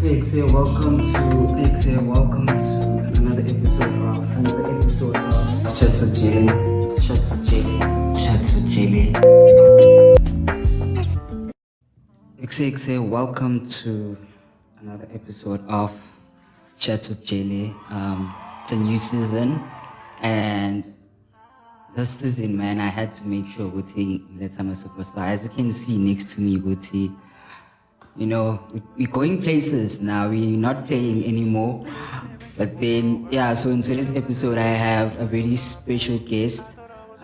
Welcome to another episode of ChatsWithJele. Ekse, welcome to another episode of ChatsWithJele. It's a new season, and this season, man, I had to make sure Guti let I'm a superstar. As you can see next to me, Guti, you know, we're going places now. We're not playing anymore. But then, yeah, so in today's episode, I have a very special guest.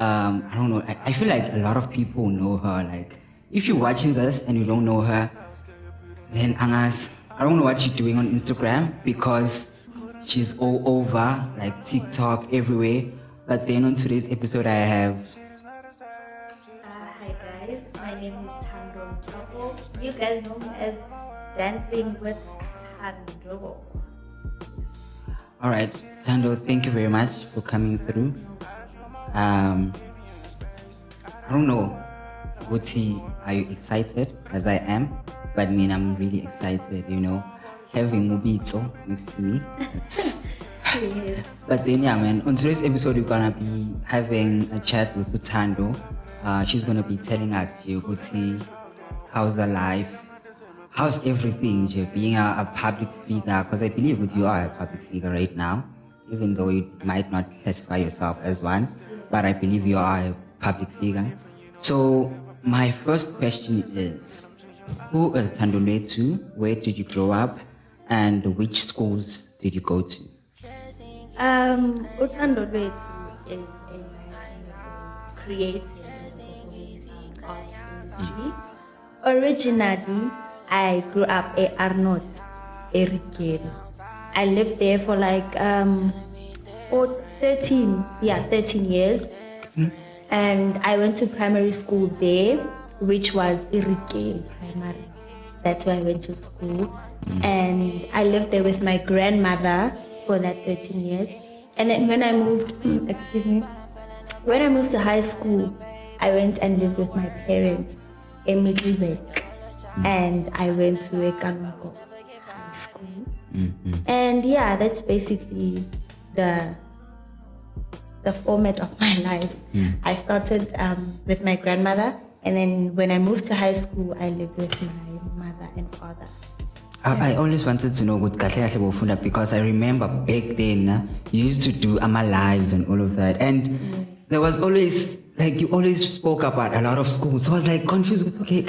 I don't know, I feel like a lot of people know her. Like, if you're watching this and you don't know her, then Angas, I don't know what she's doing on Instagram because she's all over, like TikTok, everywhere. But then on today's episode, I have... Hi guys, my name is Thandolwethu Nhlapo. You guys know me as Dancing with Thando. Alright, Thando, thank you very much for coming through. I don't know, Guti, are you excited? As I am, but I mean, I'm really excited, you know, having Mubito next to me. Yes. But then, yeah, man, on today's episode, we're gonna be having a chat with Thando. She's gonna be telling us, Guti, how's the life? How's everything, being a public figure? Because I believe that you are a public figure right now, even though you might not classify yourself as one, but I believe you are a public figure. So my first question is, who is Thandolwethu? Where did you grow up? And which schools did you go to? Thandolwethu is a 19-year-old creative in the arts industry. Originally, I grew up in Arnold, Erikeli. I lived there for like 13 years. And I went to primary school there, which was Erikeli Primary. That's where I went to school. And I lived there with my grandmother for that 13 years. And then when I moved, when I moved to high school, I went and lived with my parents in Middelburg. And I went to Ekanoko High School. And yeah, that's basically the format of my life. I started with my grandmother, and then when I moved to high school, I lived with my mother and father. I always wanted to know what because I remember back then you used to do Ama Lives and all of that, and there was always, like, you always spoke about a lot of schools. So I was like confused with, okay,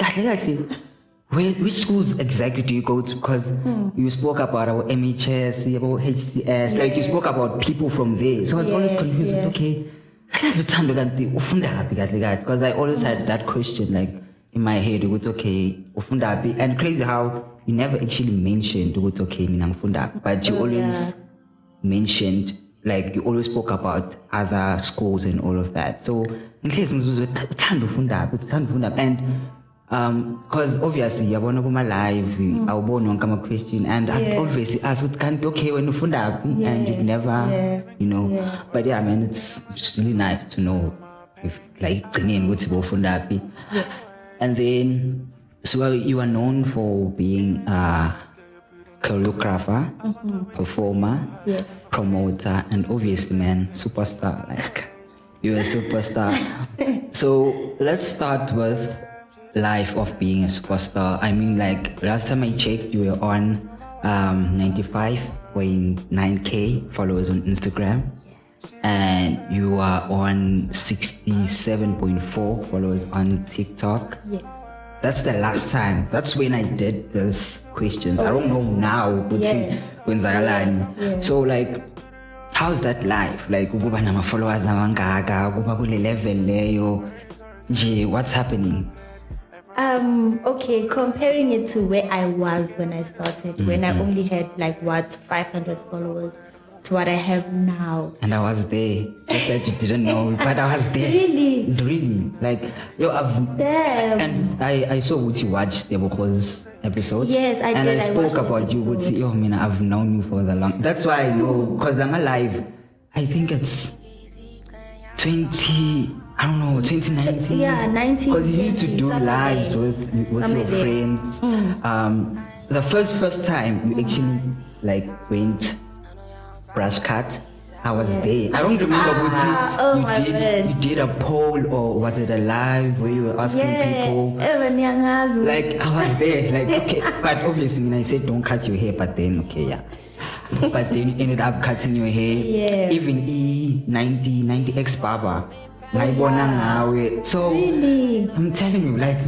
which schools exactly do you go to? Because you spoke about our MHS, about HCS, like you spoke about people from there. So I was always confused with, okay, because I always had that question, like, in my head, it was okay, and crazy how you never actually mentioned it was okay, but you always mentioned, like, you always spoke about other schools and all of that. So, and because obviously I want to go my live, I will come a question, and I obviously ask what can't be okay when you fund up, and you never, you know. But yeah, man, it's really nice to know if, like, yes. And then, so you are known for being a choreographer, performer, promoter, and obviously, man, superstar. Like, you're a superstar. So let's start with life of being a superstar. I mean, like, last time I checked, you were on 95.9k followers on Instagram, and you are on 67.4 followers on TikTok. Yes. That's the last time. That's when I did these questions. I don't know now. So, like, how's that life? Like, followers, what's happening? Okay, comparing it to where I was when I started, when I only had 500 followers to what I have now. And I was there, just that you didn't know, but I was there. Really, like, and I saw what you watched the Boko's episode. Yes, I did. And I spoke about you. I've known you for the long. That's why I know, because I'm alive. I think it's 2019. Yeah, 19. Because you used to do lives with your friends. the first time you actually like went brush cut, I was there. I don't remember you did a poll, or was it a live where you were asking people? Like I was there, like okay, but obviously when I said don't cut your hair, but then okay, yeah. But then you ended up cutting your hair. Even E90 X Baba. So really? I'm telling you, like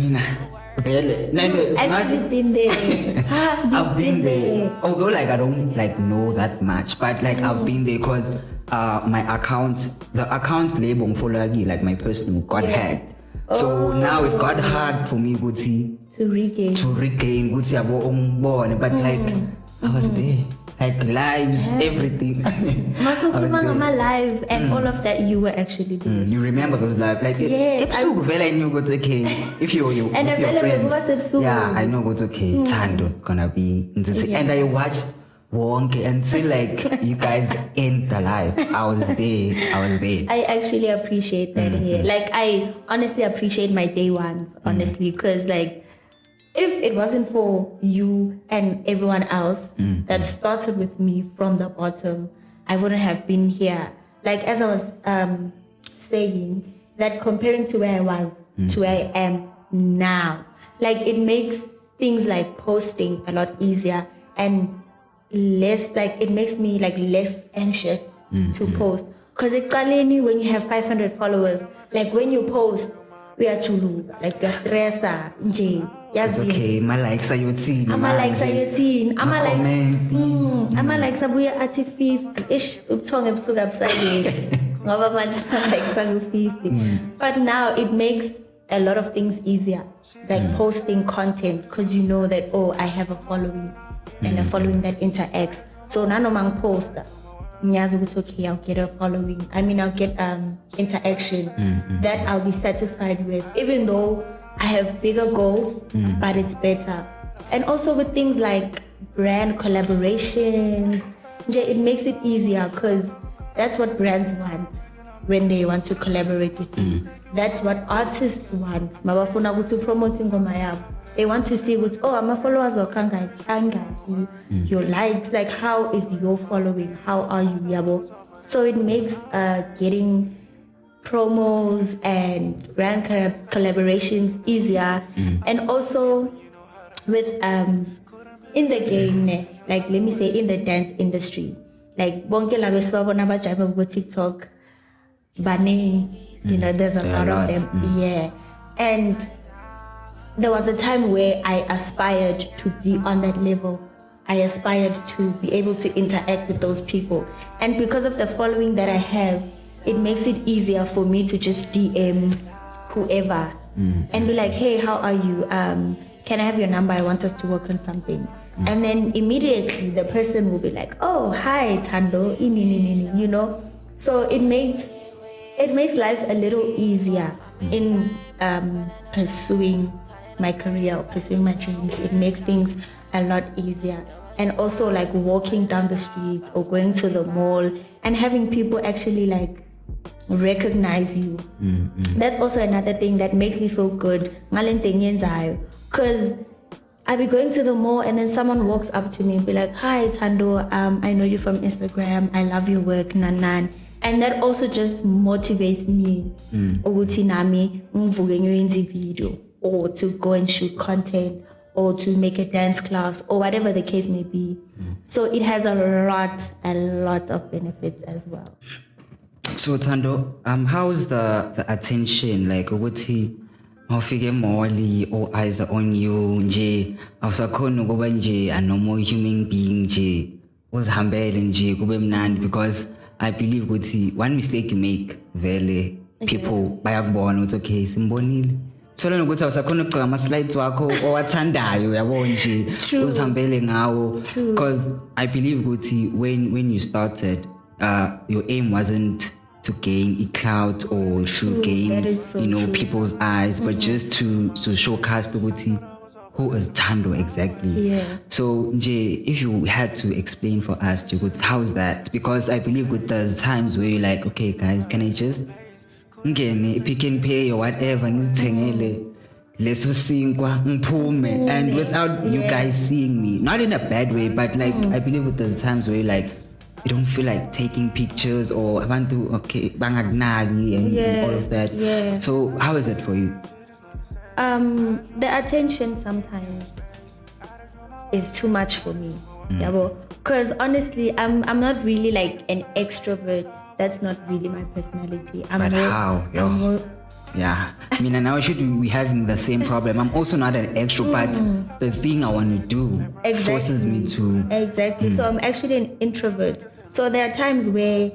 really. Actually been there. I've been there. Although like I don't like know that much, but like I've been there because my account, the account label like my personal got hacked. So now it got hard for me to regain but like I was there. Like lives, everything. Live and all of that you were actually doing. You remember those live? Like yes, I knew what's okay. If you're with your friends. Yeah, I know what's okay. Thando gonna be and I watched Wonke and see like you guys in the live. I was there. I actually appreciate that here. Like I honestly appreciate my day ones, honestly, because like if it wasn't for you and everyone else that started with me from the bottom, I wouldn't have been here. Like as I was saying, that comparing to where I was to where I am now, like it makes things like posting a lot easier and less, like it makes me like less anxious to post. Because when you have 500 followers, like when you post, we are chulu, like the stressa, it's okay, my likes are your team. I'm a likes abuya ati 50. Ish ubuthongo ebusuka busayile. Ngoba manje likes are 50. But now it makes a lot of things easier, like posting content, because you know that I have a following and a following that interacts. So nanoma poster. Okay, I'll get a following. I mean, I'll get interaction that I'll be satisfied with, even though I have bigger goals, but it's better. And also with things like brand collaborations, it makes it easier because that's what brands want when they want to collaborate with you. That's what artists want. Mabafuna to promote ngoma yabo. They want to see what, I'm a followers or kanga, your likes, like how is your following? How are you, yabo? So it makes getting promos and brand collaborations easier. And also with in the game, like let me say in the dance industry, like bonke la beswabona bajabe go TikTok, Bane, there's a lot of them. Yeah. And there was a time where I aspired to be on that level. I aspired to be able to interact with those people. And because of the following that I have, it makes it easier for me to just DM whoever and be like, hey, how are you? Can I have your number? I want us to work on something. And then immediately the person will be like, oh, hi, Thando, So it makes life a little easier in pursuing my career or pursuing my dreams. It makes things a lot easier. And also like walking down the streets or going to the mall and having people actually like recognize you. That's also another thing that makes me feel good. Because I'll be going to the mall and then someone walks up to me and be like, hi Thando, I know you from Instagram, I love your work, nan. And that also just motivates me video, or to go and shoot content, or to make a dance class, or whatever the case may be. So it has a lot of benefits as well. So Thando, how's the attention? Like ukuthi mawufike morally, all eyes are on you nje, awusakhona ukuba nje a normal human being nje, uzihambele nje kube mnandi, because I believe ukuthi one mistake you make, vele people bayakubona ukuthi okay simbonile. Thola nokuthi awusakhona ukugcina ama-slides wakho owathandayo yabo nje uzihambele ngawo, because I believe ukuthi when you started your aim wasn't to gain a clout or to gain people's eyes, but just to showcase ukuthi who is Thando exactly. So nje, if you had to explain for us how's that, because I believe there's times where you're like, okay guys, can I just ngene Pick n Pay or whatever ngizithengele leso sinkwa ngiphume, and without you guys seeing me, not in a bad way, but like I believe there's times where like you don't feel like taking pictures or abantu bangagnali and all of that. Yeah. So how is it for you? The attention sometimes is too much for me. Because honestly, I'm not really like an extrovert. That's not really my personality. Yeah, I mean, and now should we having the same problem? I'm also not an extrovert, but the thing I want to do forces me to. Exactly. So I'm actually an introvert. So there are times where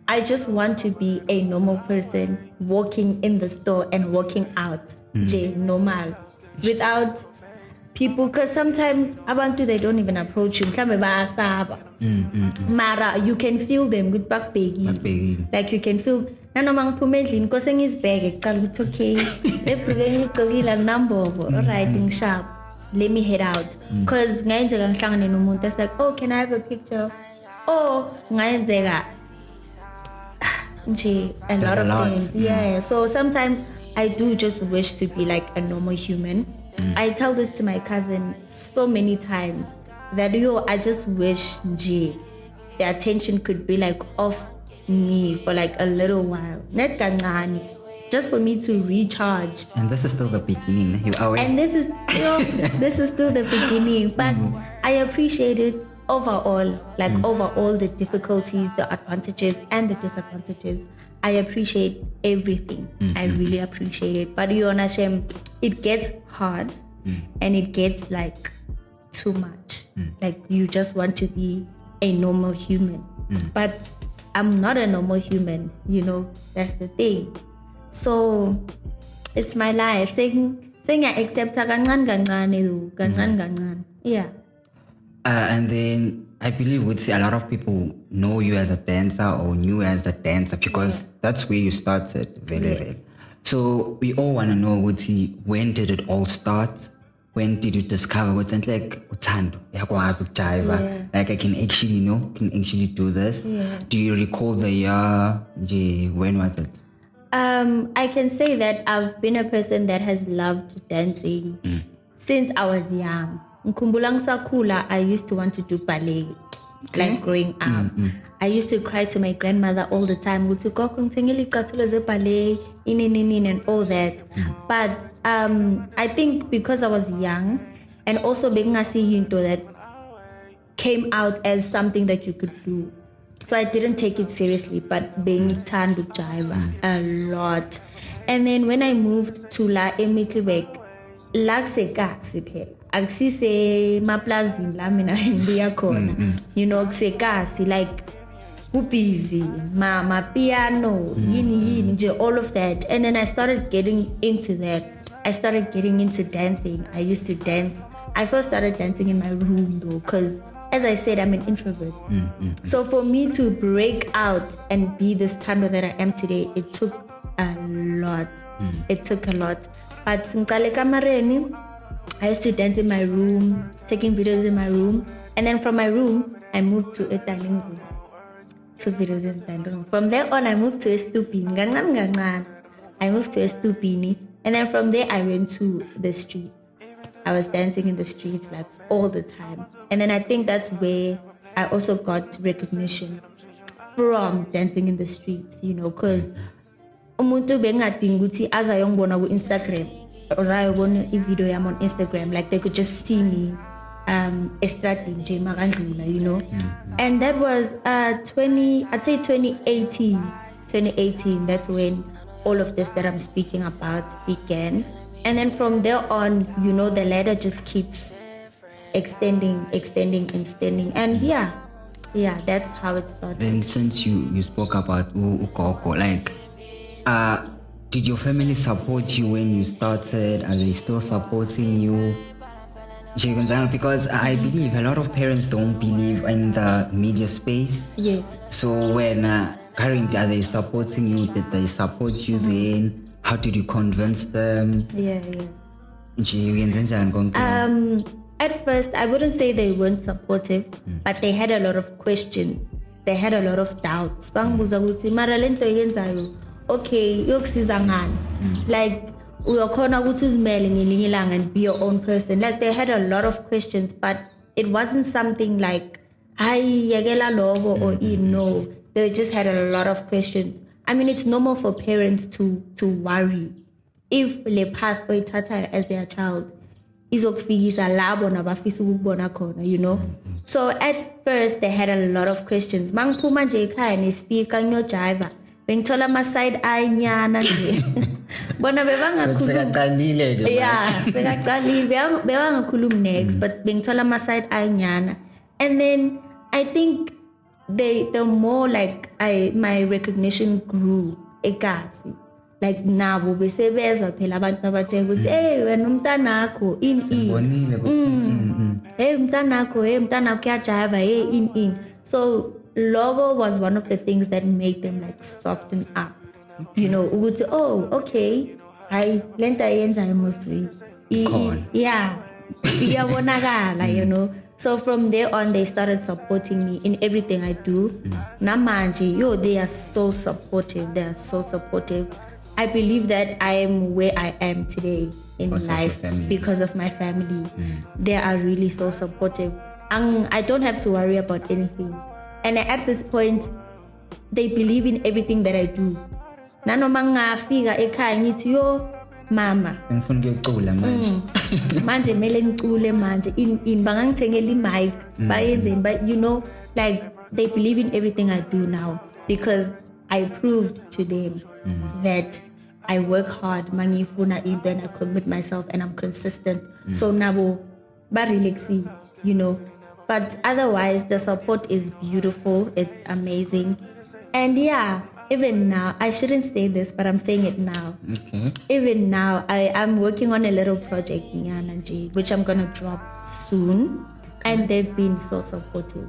I just want to be a normal person walking in the store and walking out, normal, without people. Because sometimes abantu, they don't even approach you. Mara, you can feel them with backpegging. Like you can feel. Nanoma ngiphume endlini kose ngizibheke kuqala ukuthi okay lebhukeni ligcokile nambobo alright sharp, let me head out, because ngayenzeka ngihlangane nomuntu that's like, oh, can I have a picture, or ngayenzeka nje a lot of things. Yeah, so sometimes I do just wish to be like a normal human. I tell this to my cousin so many times that I just wish the attention could be like off me for like a little while, net kancane, just for me to recharge. And this is still the beginning. And this is still the beginning, but I appreciate it overall, like over all the difficulties, the advantages and the disadvantages. I appreciate everything. I really appreciate it. But it gets hard and it gets like too much. Like you just want to be a normal human, but I'm not a normal human, that's the thing. So it's my life. Saying I accept yeah. And then I believe we'd see a lot of people know you as a dancer or knew as a dancer because that's where you started. Very. So we all want to know, when did it all start? When did you discover what's like Thando? Like I can actually do this. Do you recall the year? When was it? I can say that I've been a person that has loved dancing since I was young. Ngikhumbula ngisakhula, I used to want to do ballet, like growing up. I used to cry to my grandmother all the time, ballet, and all that. But I think because I was young, and also being a into that came out as something that you could do. So I didn't take it seriously, but being Thando jiva a lot. And then when I moved to La Emitlebek, lakusekasi phela akusise maplazini la mina ngiya khona, kusekasi, like busy, ma piano, yini nje, all of that. And then I started getting into that. I started getting into dancing. I used to dance. I first started dancing in my room though, because as I said, I'm an introvert. So for me to break out and be this Thando that I am today, it took a lot. It took a lot. But ngicale kamareni, I used to dance in my room, taking videos in my room. And then from my room, I moved to a dining room. Took videos in the dining room. From there on, I moved to a stupini. I moved to a stupini. And then from there, I went to the street. I was dancing in the streets like all the time. And then I think that's where I also got recognition from dancing in the streets, because umuntu bengadinga ukuthi azayongibona ku Instagram or azayobona ivideo yami on Instagram, like they could just see me estradini nje makandlula, And that was 2018, that's when all of this that I'm speaking about began. And then from there on, the ladder just keeps extending. And yeah, that's how it started. Then since you spoke about Ukoko, like, did your family support you when you started? Are they still supporting you? Because I believe a lot of parents don't believe in the media space. Yes. So when currently, are they supporting you? Did they support you then? How did you convince them? Yeah. At first, I wouldn't say they weren't supportive, but they had a lot of questions. They had a lot of doubts. Okay, like uyakhona ukuthi uzimele ngelinye ilanga and be your own person. Like they had a lot of questions, but it wasn't something like hayi yekela logo or no. They just had a lot of questions. I mean, it's normal for parents to worry if le path oyithatha as their child izokufikisa labo nabafisa ukubona khona, you know. So at first they had a lot of questions. Mangiphuma nje ekhaya ne-speaker ngiyojiva bengithola ama-side eye nyana nje bona sekaqalile yeah sekaqalile bebangakhulumi next but bengithola ama-side eye nyana. And then I think the more like my recognition grew ekasi, like nabo besebezwa phela abantu abatshela ukuthi hey wena umntanakho hey umntanakho uyajiva hey in. So logo was one of the things that made them like soften up, you know, ukuthi oh okay hayi lento ayenzayo mostly yeah iyabonakala, you know. So from there on they started supporting me in everything I do. Namanje they are so supportive. I believe that I am where I am today in life because of my family. They are really so supportive. And I don't have to worry about anything. And at this point, they believe in everything that I do. Nanoma ngafika ekhaya ngithi yo mama ngifuna ukuyocula manje manje mele ngicule manje in bangangithengela i-mic bayenzeni, but you know, like they believe in everything I do now because I proved to them that I work hard mangifuna into and I commit myself and I'm consistent. So nabo ba relaxing, you know. But otherwise the support is beautiful, it's amazing. And yeah, even now, I shouldn't say this, but I'm saying it now. Okay. Even now, I'm working on a little project, which I'm going to drop soon. And they've been so supportive.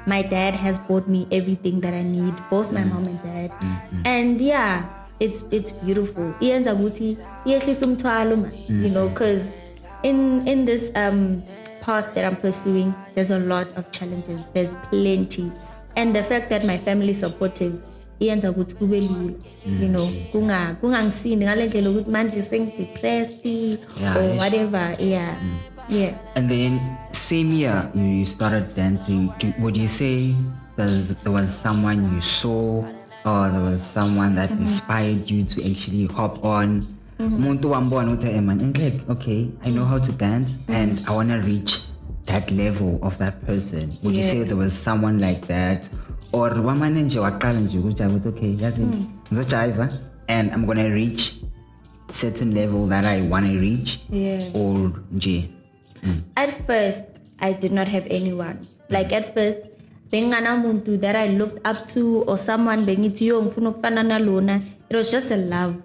My dad has bought me everything that I need, both my mom and dad. And yeah, it's beautiful. You know, because in this path that I'm pursuing, there's a lot of challenges. There's plenty. And the fact that my family is supportive, you know, kungangisini ngalendlela ukuthi manje sengidepressed or whatever. Yeah. And then same year you started dancing. Would you say there was someone you saw or there was someone that inspired you to actually hop on? Umuntu wambona uthi man, okay, I know how to dance and I want to reach that level of that person. Would you say there was someone like that? Or wamane nje waqala nje ukuthi okay, yazi ngizojiva and I'm going to reach certain level that I want to reach? Or nje? At first, I did not have anyone. Like at first, bengana muntu that I looked up to or someone bengithi yo ngifuna ukufana nalona. It was just a love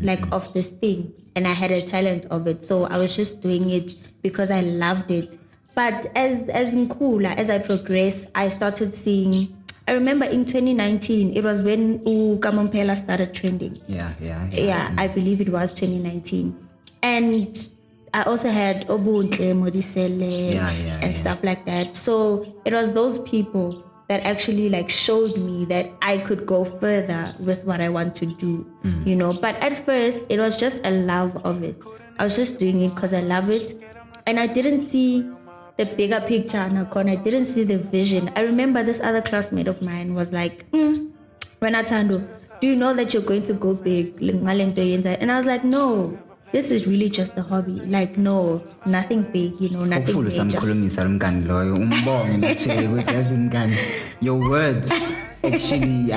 like of this thing and I had a talent of it. So I was just doing it because I loved it. But as I progressed, I started seeing. I remember in 2019, it was when Kamompela started trending. Yeah, I believe it was 2019, and I also had Obuntle, Modisele, and stuff like that. So it was those people that actually like showed me that I could go further with what I want to do, you know. But at first, it was just a love of it. I was just doing it because I love it, and I didn't see the bigger picture, I didn't see the vision. I remember this other classmate of mine was like, Thando, do you know that you're going to go big? And I was like, no, this is really just a hobby. Like, no, nothing big, you know, nothing major. Your words actually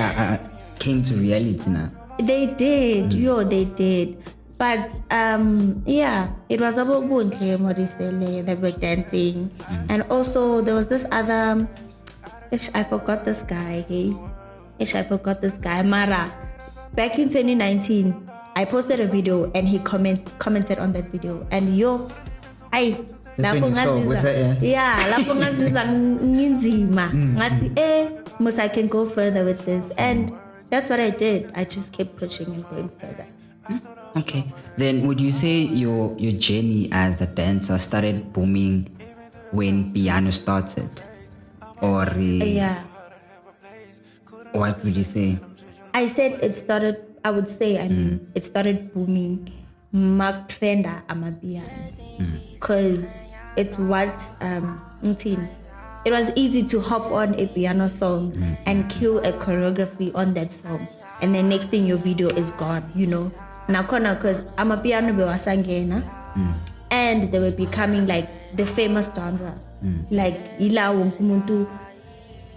came to reality now. They did, they did. But yeah, it was about Buntle, Morisele, that were dancing. And also there was this other, I forgot this guy, Mara. Back in 2019, I posted a video and he commented on that video. And lapho ngazizwa nginzima ngathi I can go further with this. And that's what I did. I just kept pushing and going further. Okay, then would you say your journey as a dancer started booming when piano started, or yeah? What would you say? I said it started I would say, I mean, it started booming. Mark Trenda amapiano. Because it's what, it was easy to hop on a piano song and kill a choreography on that song. And then next thing your video is gone, you know. Nakona, because amapiano bewasangena. And they were becoming like the famous genre. Like, ila wonkumuntu.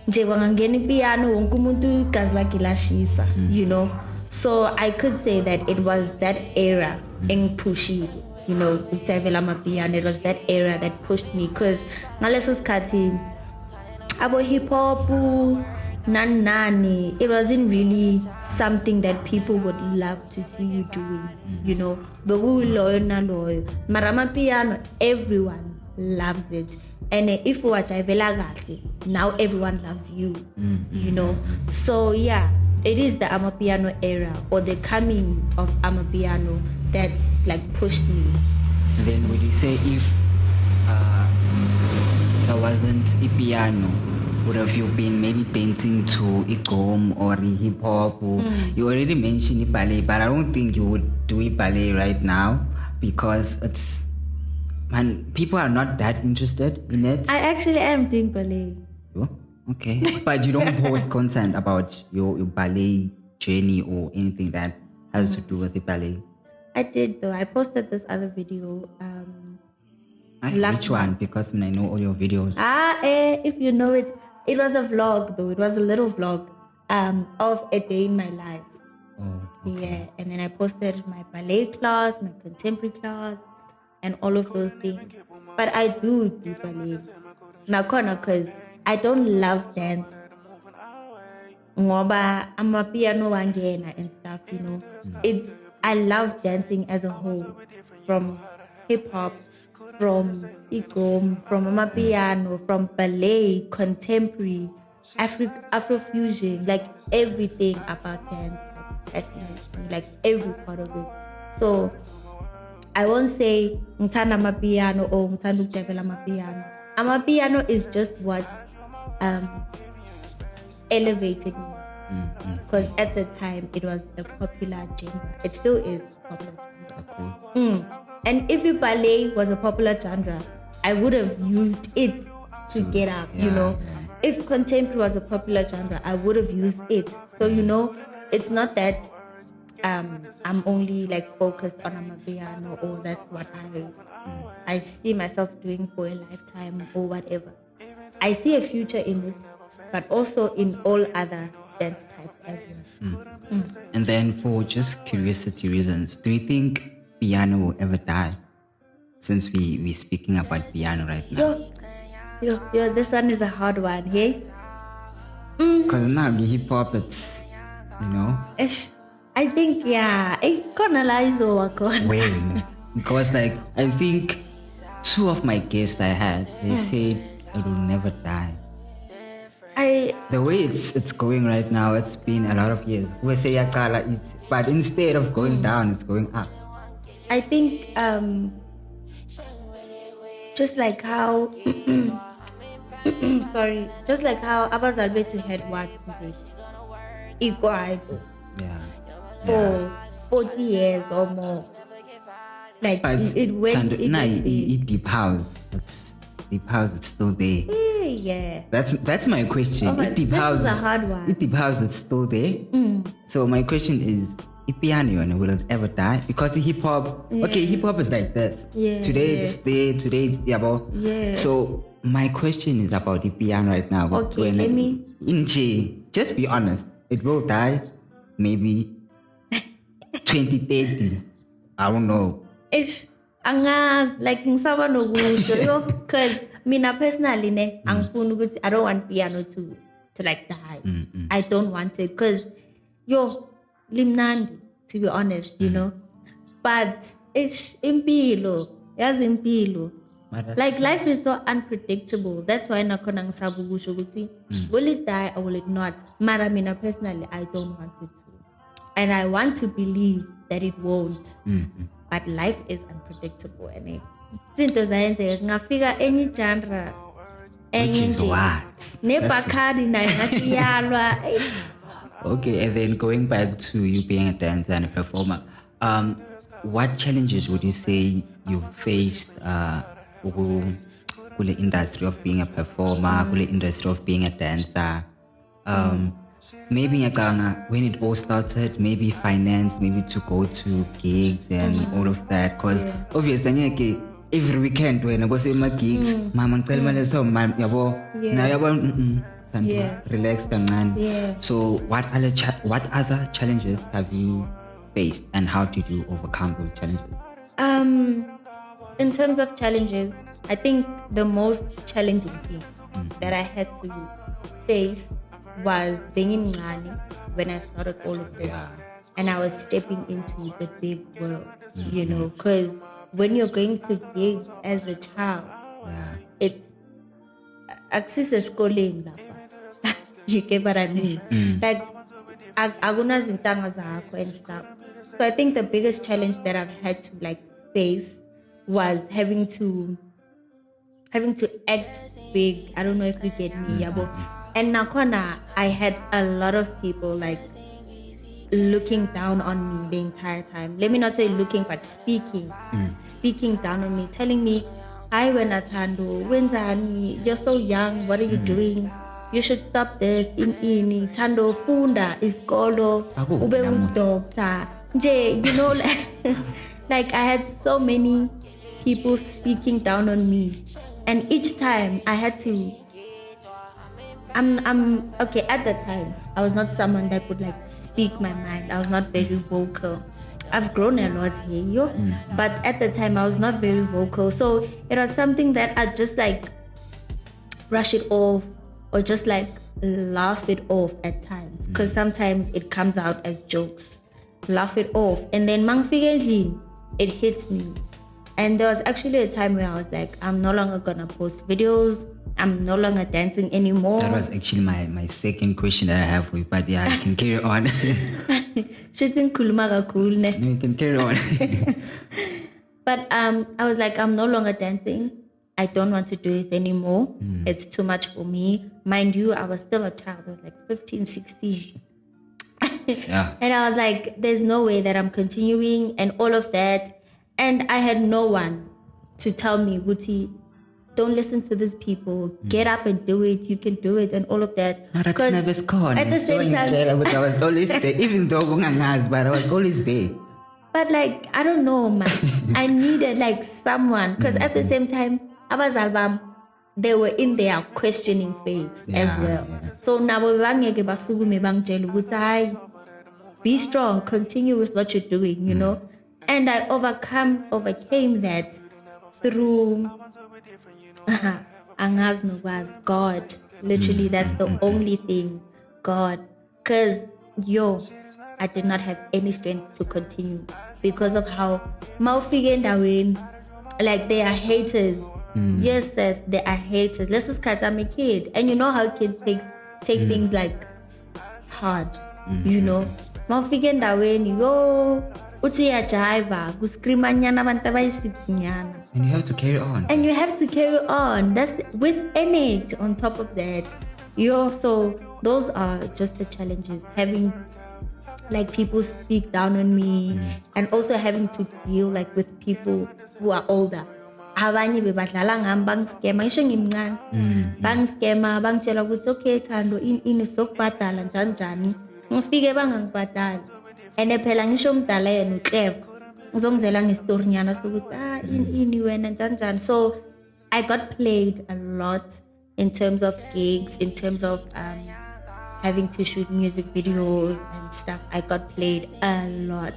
Nje wangangeni piano wonkumuntu kazla kilashisa, you know. So I could say that it was that era in pushi, you know, ukutavela amapiano. It was that era that pushed me, because ngaleso skati abo hip hop nani, it wasn't really something that people would love to see you doing, you know. But we loyal marama piano, everyone loves it. And if you watch now everyone loves you, you know. So yeah, it is the amapiano era, or the coming of amapiano, that like pushed me. Then would you say if there wasn't a piano, would have you been maybe dancing to igom or hip hop? You already mentioned ballet, but I don't think you would do ballet right now, because it's, man, people are not that interested in it. I actually am doing ballet. Oh, okay. But you don't post content about your ballet journey or anything that has to do with the ballet? I did though. I posted this other video which one? Because I know all your videos. If you know it. It was a vlog though. It was a little vlog of a day in my life. Oh, okay. Yeah, and then I posted my ballet class, my contemporary class, and all of those things. But I do ballet. Nakona, because I don't love dance. Ngoba I'm a piano wangena and stuff, you know. I love dancing as a whole, from hip hop, from igom, from amapiano, from ballet, contemporary, Afrofusion, like everything about dance fascinates me, like every part of it. So I won't say ngithanda amapiano or ngithanda ukujabula amapiano. Amapiano is just what elevated me. Because at the time it was a popular genre. It still is popular genre. Okay. And if ballet was a popular genre, I would have used it to get up, you know. If contemporary was a popular genre, I would have used it. So, you know, it's not that I'm only like focused on amapiano, or that's what I see myself doing for a lifetime or whatever. I see a future in it, but also in all other dance types as well. And then for just curiosity reasons, do you think piano will ever die? Since we're speaking about piano right now. Yo, this one is a hard one, hey? Because now the hip hop, it's, you know. I think, yeah, it gonna lie so when? Because like, I think two of my guests I had, they said it will never die. The way it's going right now, it's been a lot of years. We say but instead of going down, it's going up. I think just like how just like how Abazalbetu had what equal for 40 years or more. Like it went deep house. It's deep house, it's still there. Yeah. That's my question. This is a hard one. Deep house, it's still there. So my question is, if piano will it ever die? Because the hip hop, hip hop is like this. Today it's there, today it's there. So my question is about the piano right now. Okay, let me. Just be honest. It will die, maybe 2030. I don't know. It's like because me personally, I don't want piano to like die. I don't want it because limnandi, to be honest, you know. But it's impilo. Yes, impilo. Like life is so unpredictable. That's why nakona ngisabugusho will it die or will it not? Mara mina personally, I don't want it to. And I want to believe that it won't. But life is unpredictable, and zinto zayenzeka ngafika any genre, which is what? nebhakadi nayo ngathi yalwa. Okay, and then going back to you being a dancer and a performer, what challenges would you say you faced with the industry of being a performer, with the industry of being a dancer? Maybe ngiyacabanga when it all started, maybe finance, maybe to go to gigs and all of that. Because obviously, ngeke every weekend when I go to my gigs, mama ngicela imali so yabo na yabo relax kancane. Yeah. So what other challenges have you faced, and how did you overcome those challenges? In terms of challenges, I think the most challenging thing that I had to face was being in Ngani when I started all of this. And I was stepping into the big world, because when you're going to gigs as a child, it's access schooling. You get what I mean? Like, agunazintanga zakho and stuff. So I think the biggest challenge that I've had to face was having to act big. I don't know if you get me, Yabo. And nakona, I had a lot of people looking down on me the entire time. Let me not say looking, but speaking down on me, telling me, "Hi, wena Thando, wenzani? You're so young. What are you doing? You should stop this. In Thando funda iskolo ube udoctor." Like I had so many people speaking down on me, and each time I had to. I'm okay. At that time, I was not someone that would speak my mind. I was not very vocal. I've grown a lot here, but at the time I was not very vocal. So it was something that I just brush it off, or just laugh it off at times, because sometimes it comes out as jokes. Laugh it off, and then it hits me. And there was actually a time where I was like, I'm no longer gonna post videos. I'm no longer dancing anymore. That was actually my second question that I have for you, but yeah, you can carry on. No, you can carry on. But I was like, I'm no longer dancing. I don't want to do it anymore. It's too much for me. Mind you, I was still a child. I was 15, 16. And I was like, there's no way that I'm continuing and all of that. And I had no one to tell me, Wuti, don't listen to these people. Get up and do it. You can do it and all of that. Because at the same time, I was always there, even though but I was always there. But I don't know, man. I needed someone, because at the same time, Aba's album, they were in their questioning phase as well. So now be strong, continue with what you're doing, And I overcame that through God. Literally, that's the only thing, God. Because I did not have any strength to continue because of how they are haters. Yes, they are haters. Let's just cut. I'm a kid, and you know how kids take things hard. Mawufike endaweni uthi uyajiva kuskrimanyana abantu abayisithnyana, and you have to carry on. That's with energy on top of that. So those are just the challenges, having people speak down on me, and also having to deal with people who are older. Abanye bebadlala ngami bangiskema ngisho ngimncane, bangiskema bangitshela ukuthi okay Thando ini sokubhadala njani ngifike bangangibhadali, and phela ngisho umdala yena uCleb ngizongizela ngestory nyana sokuthi ini wena njani. So I got played a lot in terms of gigs, in terms of having to shoot music videos and stuff. I got played a lot.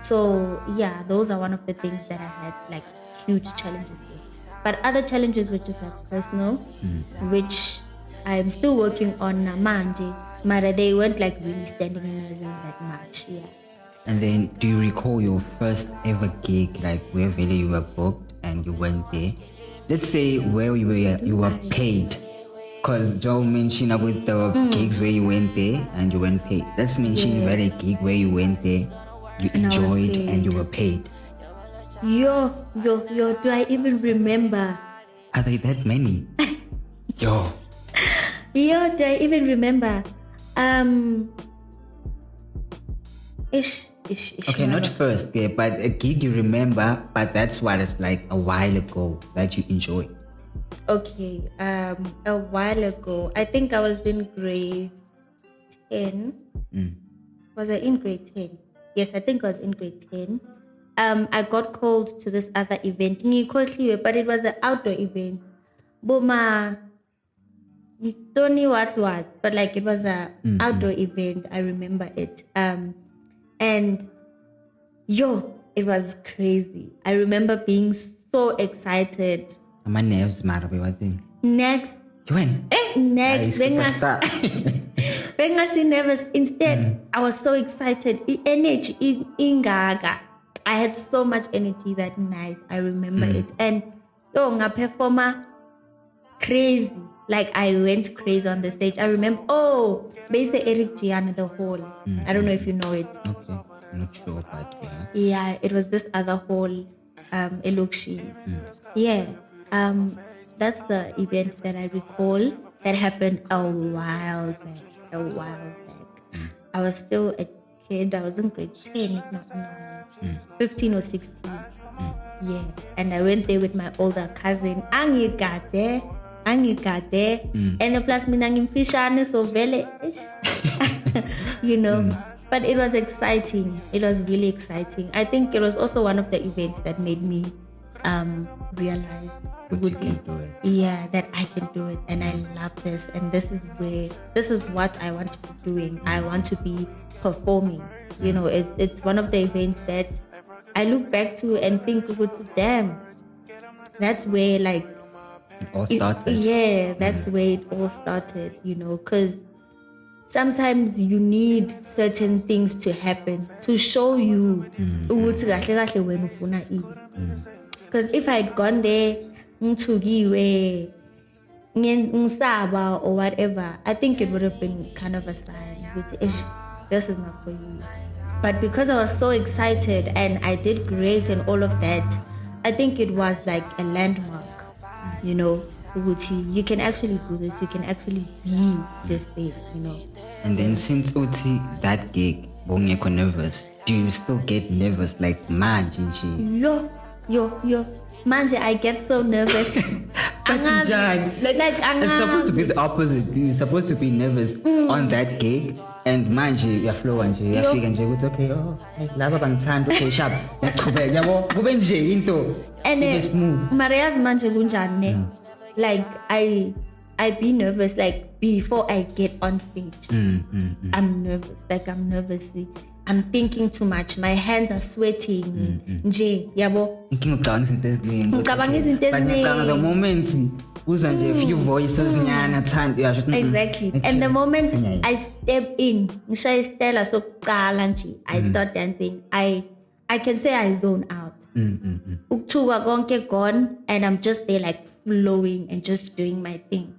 So yeah, those are one of the things that I had huge challenges with. But other challenges were just personal, which I'm still working on manje. But they weren't really standing in my way that much. Yeah. And then, do you recall your first ever gig, where really you were booked and you went there? Let's say where you were paid. Because Joe mentioned about the gigs where you went there and you weren't paid. Let's mention you had a gig where you went there, you enjoyed and you were paid. Yo, do I even remember? Are there that many? Yo, do I even remember? Okay, not first, yeah, but a gig you remember, but that's what it's like a while ago that you enjoy. Okay, a while ago, I think I was in grade 10. Was I in grade 10? Yes, I think I was in grade 10. I got called to this other event, but it was an outdoor event. Boma, don't know what, but like it was a outdoor event. I remember it. And it was crazy. I remember being so excited. My nerves, man, what thing? Next. You went? Next. Superstar. When I see nervous, instead, I was so excited. Energy in Gaga. I had so much energy that night. I remember it. And nga performer crazy. Like I went crazy on the stage. I remember, basically Eric Gianna the hall. I don't know if you know it. Okay. I'm not sure, but yeah. Yeah, it was this other hall, Elokshi. Yeah. That's the event that I recall that happened a while back. I was still a kid. I was in grade 10, if not 15 or 16. Yeah. And I went there with my older cousin. Angikade. And plus mina ngimfishane so vele. You know. But it was exciting. It was really exciting. I think it was also one of the events that made me realize That you can do it. Yeah, that I can do it, and I love this, and this is what I want to be doing. I want to be performing. You know, it's one of the events that I look back to and think, damn, that's where like it all started. That's where it all started. You know, because sometimes you need certain things to happen to show you ukuthi kahle kahle wena ufuna ini. Because if I had gone there ngithukiwe ngisaba or whatever, I think it would have been kind of a sign with this is not for you. But because I was so excited and I did great and all of that, I think it was like a landmark. You know, you can actually do this, you can actually be this thing, you know. And then since Uti that gig, bongeko nervous, do you still get nervous like manje? Yo. Manje, I get so nervous. It's supposed to be the opposite. You're supposed to be nervous on that gig, and manje uyaflow nje uyafika nje ukuthi okay, laba bangithanda okay sharp yaqhubeka yabo kube nje into ibe smooth. Maria's manje kunjani ne? Like I be nervous like before I get on stage. I'm nervous. Like I'm nervous. I'm thinking too much. My hands are sweating. Nje, yabo. Ngicabanga izinto eziningi. The moment uzwa nje a few voices nyana thanda. Exactly. And the moment I step in, ngishaya isitela sokuqala nje, I start dancing. I can say I zone out. Ukuthuka konke gone and I'm just there like flowing and just doing my thing.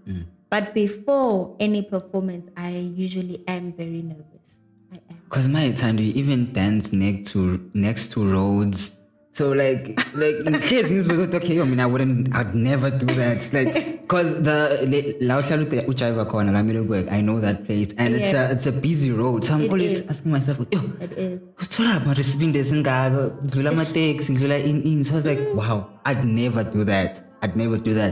But before any performance, I usually am very nervous. I am. Because my time, you even dance next to roads. So like in case things were okay, I mean I'd never do that. Like because I know that place and it's a busy road. So I'm always asking myself, it is. So I was like, wow, I'd never do that.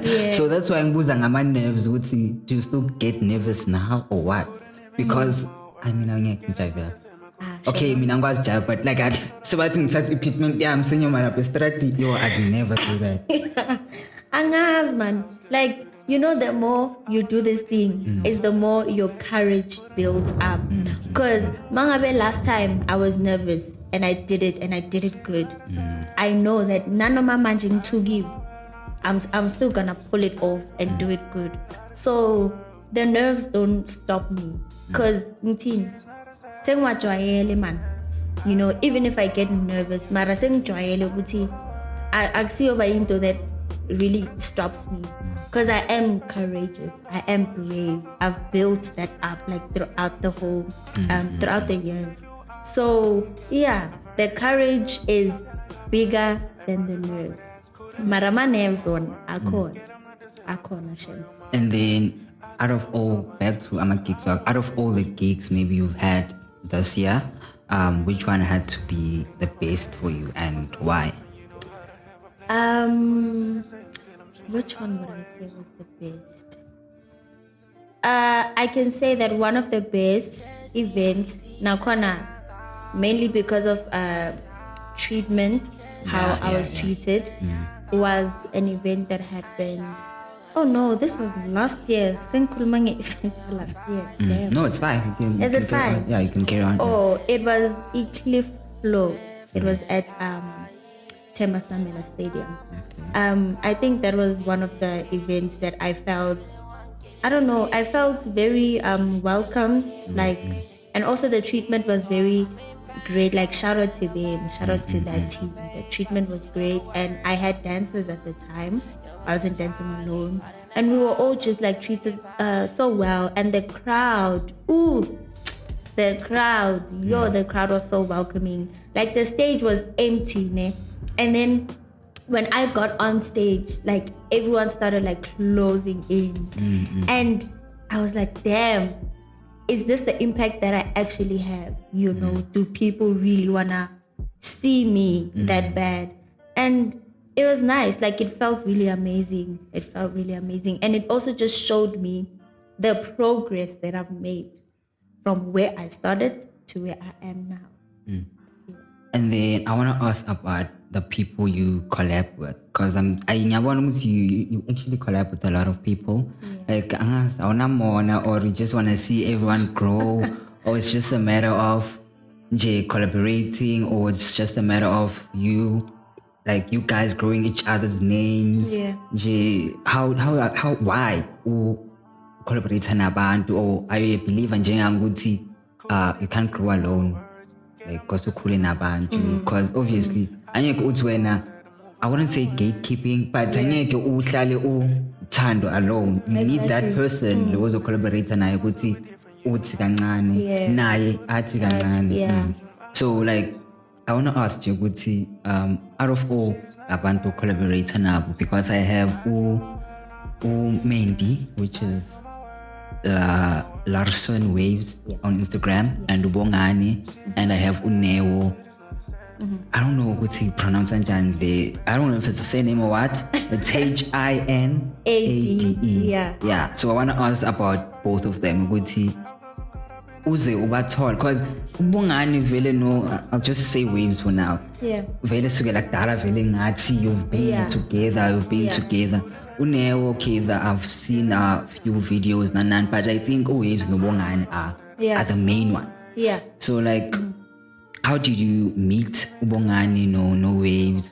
Yeah. So that's why I'm losing my nerves. Do you still get nervous now or what? Because I mean I can't drive that. Okay, I'm going to job, but like I'd equipment, I'm saying I'd never do that. Angas, man. Like, you know, the more you do this thing, is the more your courage builds up. Because Mangabe last time I was nervous and I did it good. I know that none of my managing to give. I'm still gonna pull it off and do it good. So the nerves don't stop me. Because man, you know, even if I get nervous, mara I see over into that really stops me. Because I am courageous, I am brave. I've built that up like throughout the whole throughout the years. So yeah, the courage is bigger than the nerves. Marama nerves on akon. And then out of all the gigs maybe you've had this year, which one had to be the best for you and why? Which one would I say was the best? I can say that one of the best events, Nakona, mainly because of treatment, how I was treated, was an event that happened. Oh no, this was last year. Senkulmange event last year. Damn. No, it's fine. Is it fine? Yeah, you can carry on. Oh, it was Eclipse Flow. It was at Tembisa Stadium. I think that was one of the events that I felt, I don't know, I felt very welcomed, like, and also the treatment was very great. Like, shout out to them, shout out to that team. The treatment was great, and I had dancers at the time. I wasn't dancing alone, and we were all just like treated so well. And the crowd, the crowd was so welcoming. Like, the stage was empty, ne? And then when I got on stage, like, everyone started like closing in, and I was like, damn, is this the impact that I actually have? You know, do people really wanna see me that bad? And it was nice. Like, it felt really amazing. And it also just showed me the progress that I've made from where I started to where I am now. And then I want to ask about the people you collab with, because you actually collab with a lot of people. Like, or you just want to see everyone grow, or it's just a matter of collaborating, or it's just a matter of you guys growing each other's names. Why collaborate nabantu, or are you a believer njengamuthi you can't grow alone? Like, because obviously I wouldn't say gatekeeping, but Thando alone. You need that person who was a collaborator naye ukuthi uthi kancane naye athi kancane. So, like, I want to ask you ukuthi out of all abantu collaborator nabo, because I have Mendy, which is Larson Waves on Instagram, and Ubongani, and I have Unewo. I don't know what to pronounce Anjani. I don't know if it's the same name or what. It's Hinade. Yeah. So I want to ask about both of them. Uze ubathol, because Ubongani vele no. I'll just say Waves for now. Yeah. Vele suke like dala vele ngathi you've been together. Unewo, okay, I've seen a few videos, but I think Waves no Bongani are the main one. Yeah. So, like, how did you meet Ubongani? No Waves?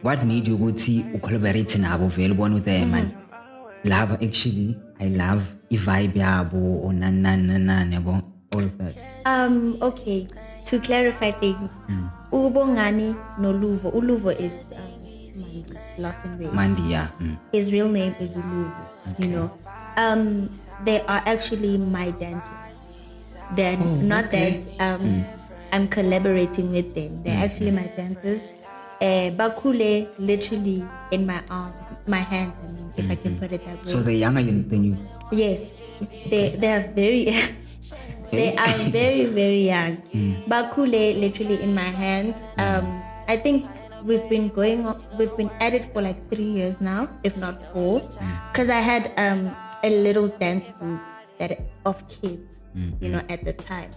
What made you go to collaborate nabo available with them? And love, actually, I love vibe yabo or yabo, all of that. Okay, to clarify things, Ubongani no Luvo. Uluvo is Lawson Waves. Mandy, yeah. His real name is Uluvo. Okay. You know, they are actually my dancers. They're that I'm collaborating with them. They're actually my dancers. Bakule literally in my arm, my hand, if I can put it that way. So they're younger than you? Yes, they are very they are very, very young. Bakule literally in my hands. I think we've been at it for like 3 years now, if not 4, because I had a little dance group of kids, you know, at the time.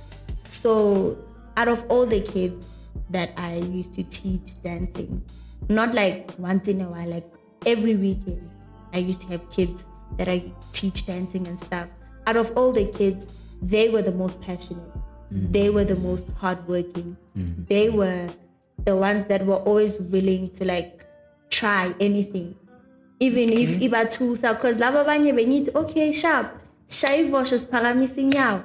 So out of all the kids that I used to teach dancing, not like once in a while, like every weekend, I used to have kids that I teach dancing and stuff. Out of all the kids, they were the most passionate. They were the most hardworking. They were the ones that were always willing to like try anything, even if ibatusa, because laba banye bengithi okay sharp shayivosho siphakamisa inyawo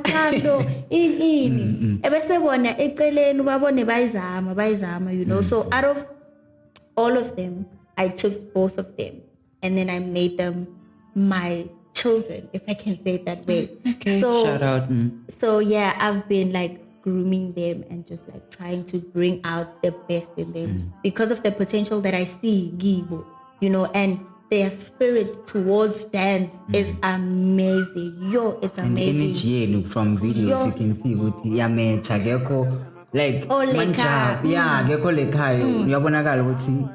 Thando ini ebese bona eceleni babone bayizama, you know. So out of all of them, I took both of them and then I made them my children, if I can say it that way. So shout out. So yeah, I've been like grooming them and just like trying to bring out the best in them because of the potential that I see, Gibo, you know. And their spirit towards dance is amazing. Yo, it's And amazing. energy look from videos you can see ukuthi yamecha akekho like Lekha. akekho lekhaya uyabonakala ukuthi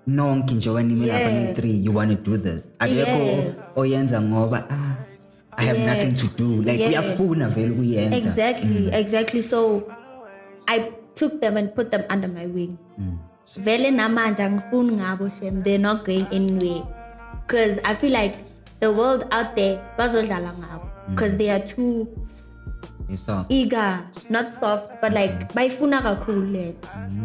nonke nje wena imina lapha 3 you want to do this akekho oyenza ngoba I have nothing to do like uyafuna vele ukuyenza. Exactly. So I took them and put them under my wing. Vele namanje angifuni ngabo shem, they're not going anywhere because I feel like the world out there bazodlala ngabo because they are too eager, not soft, but like bayifuna kakhulu le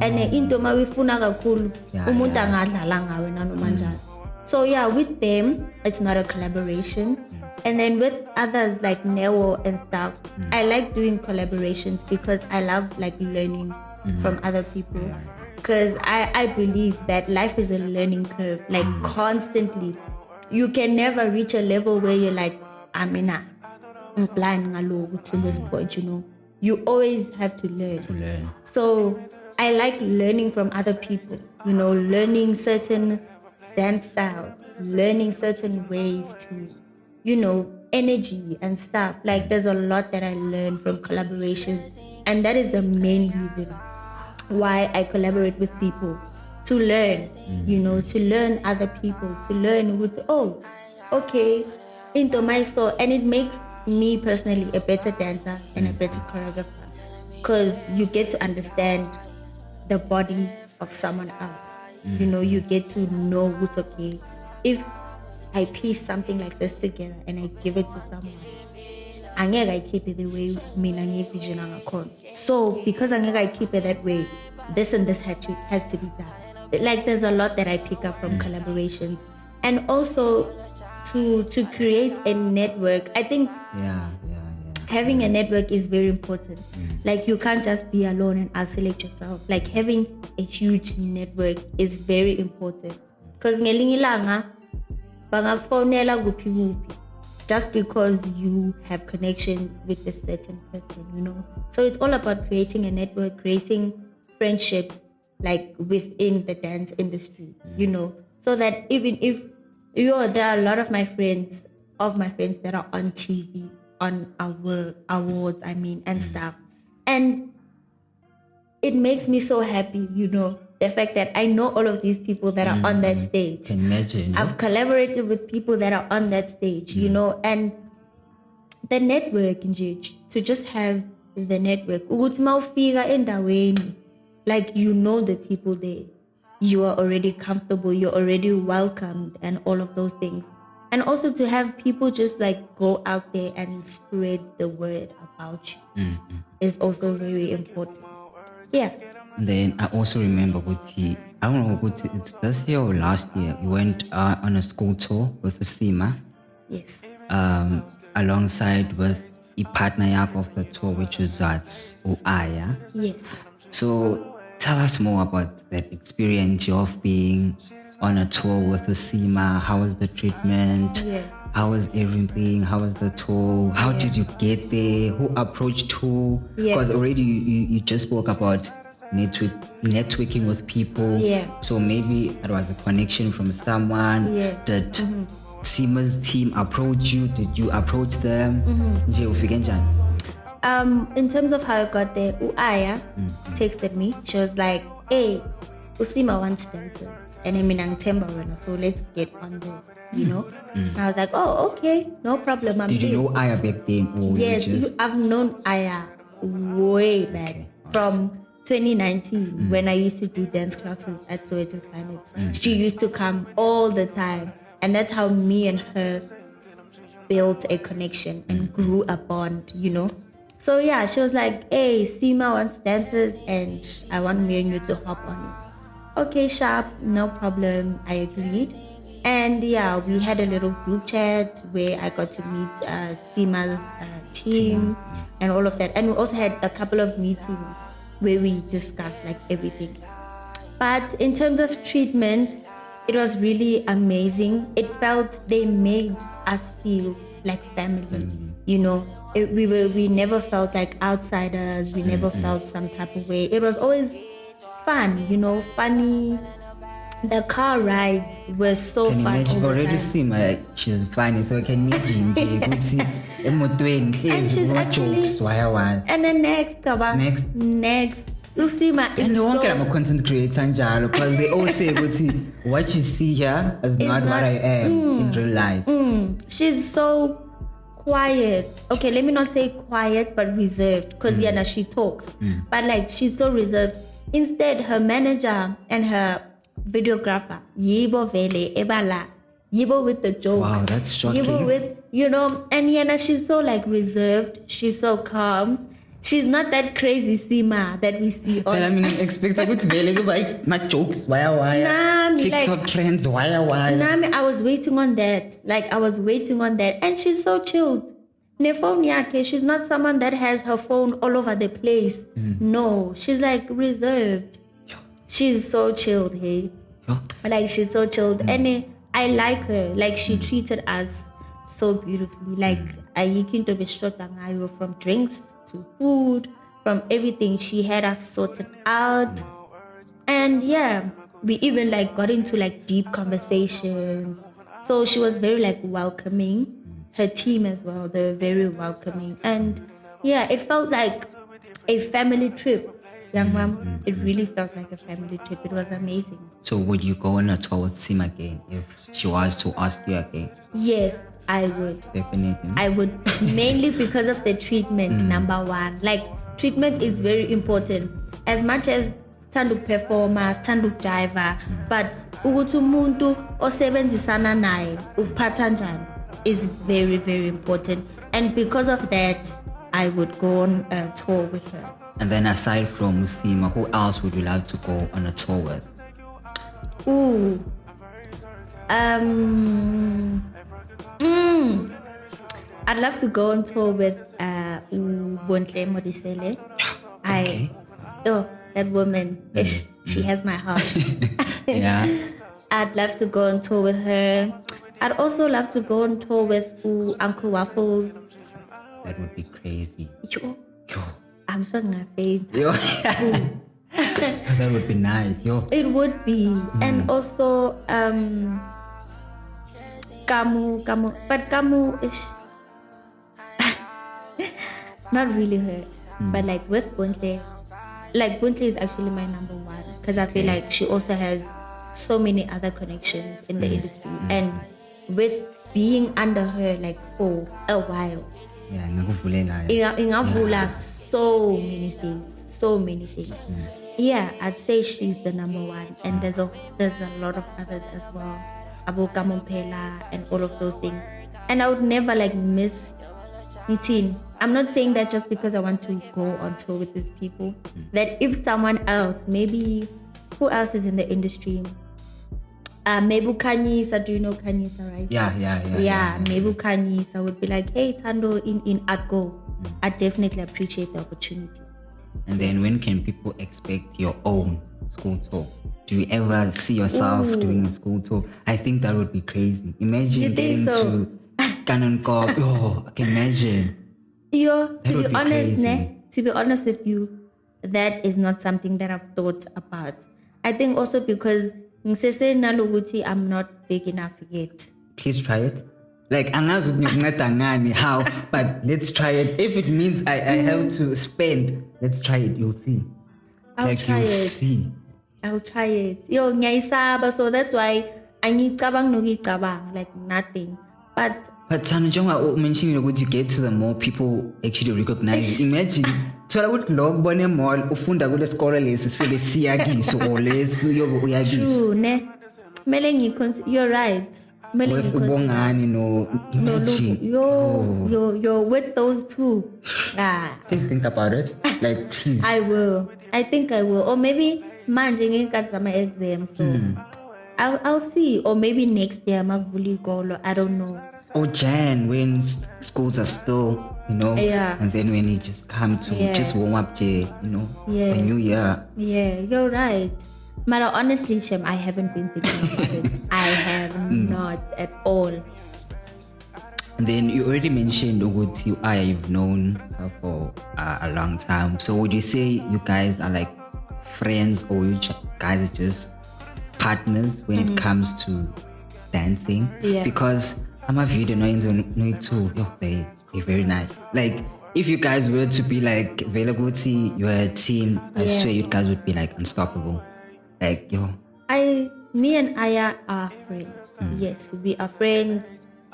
and into mawifuna kakhulu umuntu angadlala ngawe nanoma njani. So yeah, with them it's not a collaboration. And then with others like Neo and stuff, I like doing collaborations because I love like learning from other people. Because I believe that life is a learning curve, like constantly. You can never reach a level where you're like, I'm blind to this point, you know. You always have to learn. So I like learning from other people, you know, learning certain dance styles, learning certain ways to, you know, energy and stuff. Like there's a lot that I learned from collaborations. And that is the main reason why I collaborate with people, to learn, you know, to learn other people, to learn with, okay, into my soul. And it makes me personally a better dancer and a better choreographer because you get to understand the body of someone else. You know, you get to know what's okay. If I piece something like this together and I give it to someone, I keep it the way me vision on. So because I keep it that way, this and this has to be done. Like there's a lot that I pick up from collaborations, and also to create a network. I think having a network is very important. Like you can't just be alone and isolate yourself. Like having a huge network is very important because ngelinye ilanga bangakufonela kuphi kuphi just because you have connections with a certain person, you know. So it's all about creating a network, creating friendships like within the dance industry, you know, so that even if there are a lot of my friends that are on TV, on our awards, and stuff. And it makes me so happy, you know, the fact that I know all of these people that are on that stage. Can imagine. I've collaborated with people that are on that stage, you know, and the network, to just have the network. Like, you know the people there. You are already comfortable, you're already welcomed, and all of those things. And also to have people just like go out there and spread the word about you is also very important. Yeah. Then I also remember I don't know, it's this year or last year, you went on a school tour with Sima. Yes. Alongside with a partner of the tour, which was Aya. Yes. So tell us more about that experience of being on a tour with Sima. How was the treatment? Yeah. How was everything? How was the tour? How did you get there? Who approached who? Because already you just spoke about networking with people. Yeah. So maybe it was a connection from someone. Yeah. Did Sima's team approach you? Did you approach them? In terms of how I got there, Aya texted me. She was like, hey, Usima wants dancers. And I mean, so let's get on there, you know? And I was like, oh, okay, no problem. Did you know Aya back then? Or yes, I've known Aya way back from 2019 when I used to do dance classes at Soweto's Finest. She used to come all the time. And that's how me and her built a connection and grew a bond, you know? So yeah, she was like, hey, Sima wants dancers and I want me and you to hop on it. Okay, sharp, no problem. I agreed. And yeah, we had a little group chat where I got to meet Sima's team and all of that. And we also had a couple of meetings where we discussed like everything. But in terms of treatment, it was really amazing. It felt they made us feel like family, you know. We never felt like outsiders. We never felt some type of way. It was always fun, you know, funny. The car rides were so Can you fun imagine? all the Already time. seem like she's funny, so can you imagine ukuthi emotweni And she's actually jokes why and then next Usima is and wonke so, lama content creator njalo because they all say ukuthi what you see here is not what I am in real life. she's so quiet. Okay, let me not say quiet, but reserved, because Yana, she talks, but like she's so reserved. Instead, her manager and her videographer, Yibo Vele Ebala, Yibo with the jokes. Wow, that's shocking. Yibo with, and Yana, she's so like reserved. She's so calm. She's not that crazy Sima that we see on. But I mean, I expect ukuthi vele kuba my jokes why TikTok trends why I was waiting on that. Like, I was waiting on that. And she's so chilled. Ne phone yake, she's not someone that has her phone all over the place. No, she's like reserved. She's so chilled, hey? Like, she's so chilled. And I like her. Like, she treated us so beautifully. Like, ayikho into beshoda ngayo, from drinks to food, from everything. She had us sorted out. And yeah, we even like got into like deep conversations. So she was very like welcoming. Her team as well, they were very welcoming. And yeah, it felt like a family trip. Young mom, it really felt like a family trip. It was amazing. So would you go on a tour with Sim again if she was to ask you again? Yes, I would. Definitely. I would, mainly because of the treatment, number one. Like, treatment is very important. As much as Thando performers, Thando jiver, but ukuthi umuntu osebenzisana naye uphatha njani is very, very important. And because of that, I would go on a tour with her. And then aside from Musima, who else would you like to go on a tour with? Ooh. I'd love to go on tour with Bontle Modisele. Okay. That woman, she has my heart. Yeah. I'd love to go on tour with her. I'd also love to go on tour with Uncle Waffles. That would be crazy. Yo, Yo. I'm so gonna faint. Yo. That would be nice. Yo. It would be. And also, Kamu. But Kamu is not really her. But like with Buntle, like Buntle is actually my number one, because I feel like she also has so many other connections in the industry. And with being under her like for a while, ingavula so many things. Yeah, I'd say she's the number one. And there's a lot of others as well, Aboka Mompela and all of those things. And I would never like miss Ntin. I'm not saying that just because I want to go on tour with these people. That if someone else, maybe who else is in the industry? Maybe Kanyisa, do you know Kanyisa, right? Yeah. Maybe Kanyisa would be like, hey, Thando, in I'd go. I definitely appreciate the opportunity. And then when can people expect your own school tour? Do you ever see yourself doing a school tour? I think that would be crazy. Imagine getting to Canon Corp. Oh, I can imagine. To be honest with you, that is not something that I've thought about. I think also because I'm not big enough yet. Please try it. Like, how? But let's try it. If it means I have to spend, let's try it. You'll see. I'll try it. See. I'll try it. So that's why I need like nothing. But Sanjonga mentioning that you get to the more people actually recognize. Imagine thola ukuthi lo kubone mall ufunda kule sikole lesi so besiya kiso or lesi uya kiso. True ne. You're right. With ubongani no imagine. Yo with those two. Please think about it. Like, please. I will. I think I will. Or maybe manje ngikhathi my exam, so I'll see. Or maybe next year makuvula igolo. I don't know. Or Jan, when schools are still, and then when you just come to just warm up, the new year. Yeah, you're right. But honestly, Shem, I haven't been thinking about it. I have not at all. And then you already mentioned Uguti Aya, you've known her for a long time. So would you say you guys are like friends, or you guys are just partners when it comes to dancing. Yeah. Because I'm a video no too. They're very nice. Like if you guys were to be like Velaguti, you're a team, I Yeah. swear you guys would be like unstoppable. Like Me and Aya are friends. Yes, we are friends.